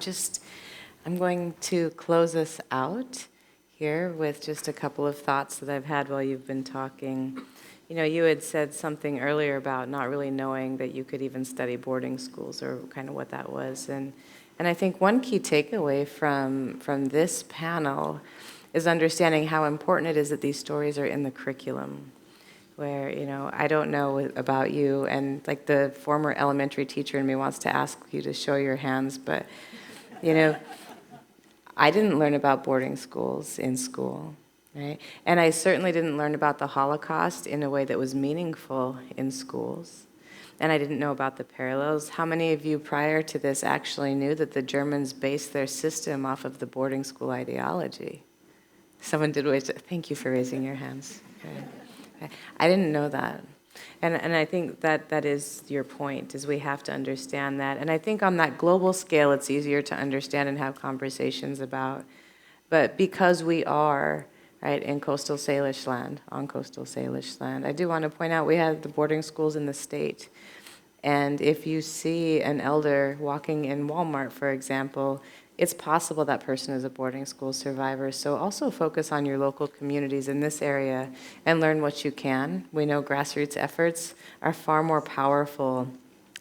I'm going to close us out here with just a couple of thoughts that I've had while you've been talking. You had said something earlier about not really knowing that you could even study boarding schools or kind of what that was. And I think one key takeaway from this panel is understanding how important it is that these stories are in the curriculum. Where, I don't know about you, and like the former elementary teacher in me wants to ask you to show your hands, but, I didn't learn about boarding schools in school. Right? And I certainly didn't learn about the Holocaust in a way that was meaningful in schools. And I didn't know about the parallels. How many of you prior to this actually knew that the Germans based their system off of the boarding school ideology? Someone did raise it. Thank you for raising your hands. Okay. I didn't know that. And I think that is your point, is we have to understand that. And I think on that global scale, it's easier to understand and have conversations about. But because we are, right, in coastal Salish land, on coastal Salish land, I do want to point out we have the boarding schools in the state. And if you see an elder walking in Walmart, for example, it's possible that person is a boarding school survivor. So also focus on your local communities in this area and learn what you can. We know grassroots efforts are far more powerful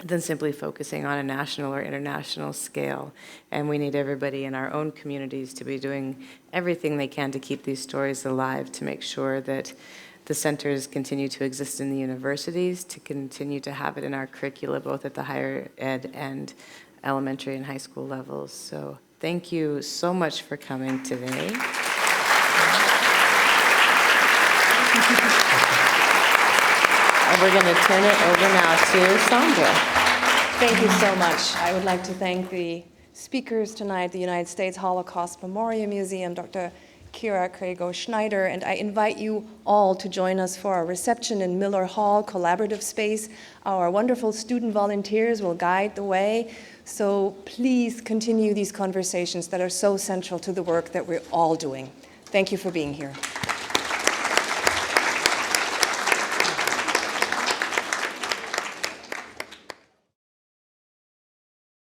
than simply focusing on a national or international scale. And we need everybody in our own communities to be doing everything they can to keep these stories alive, to make sure that the centers continue to exist in the universities, to continue to have it in our curricula, both at the higher ed and elementary and high school levels. So thank you so much for coming today. And we're going to turn it over now to Sandra. Thank you so much. I would like to thank the speakers tonight, the United States Holocaust Memorial Museum, Dr. Kira Krego-Schneider, and I invite you all to join us for our reception in Miller Hall collaborative space. Our wonderful student volunteers will guide the way. So please continue these conversations that are so central to the work that we're all doing. Thank you for being here.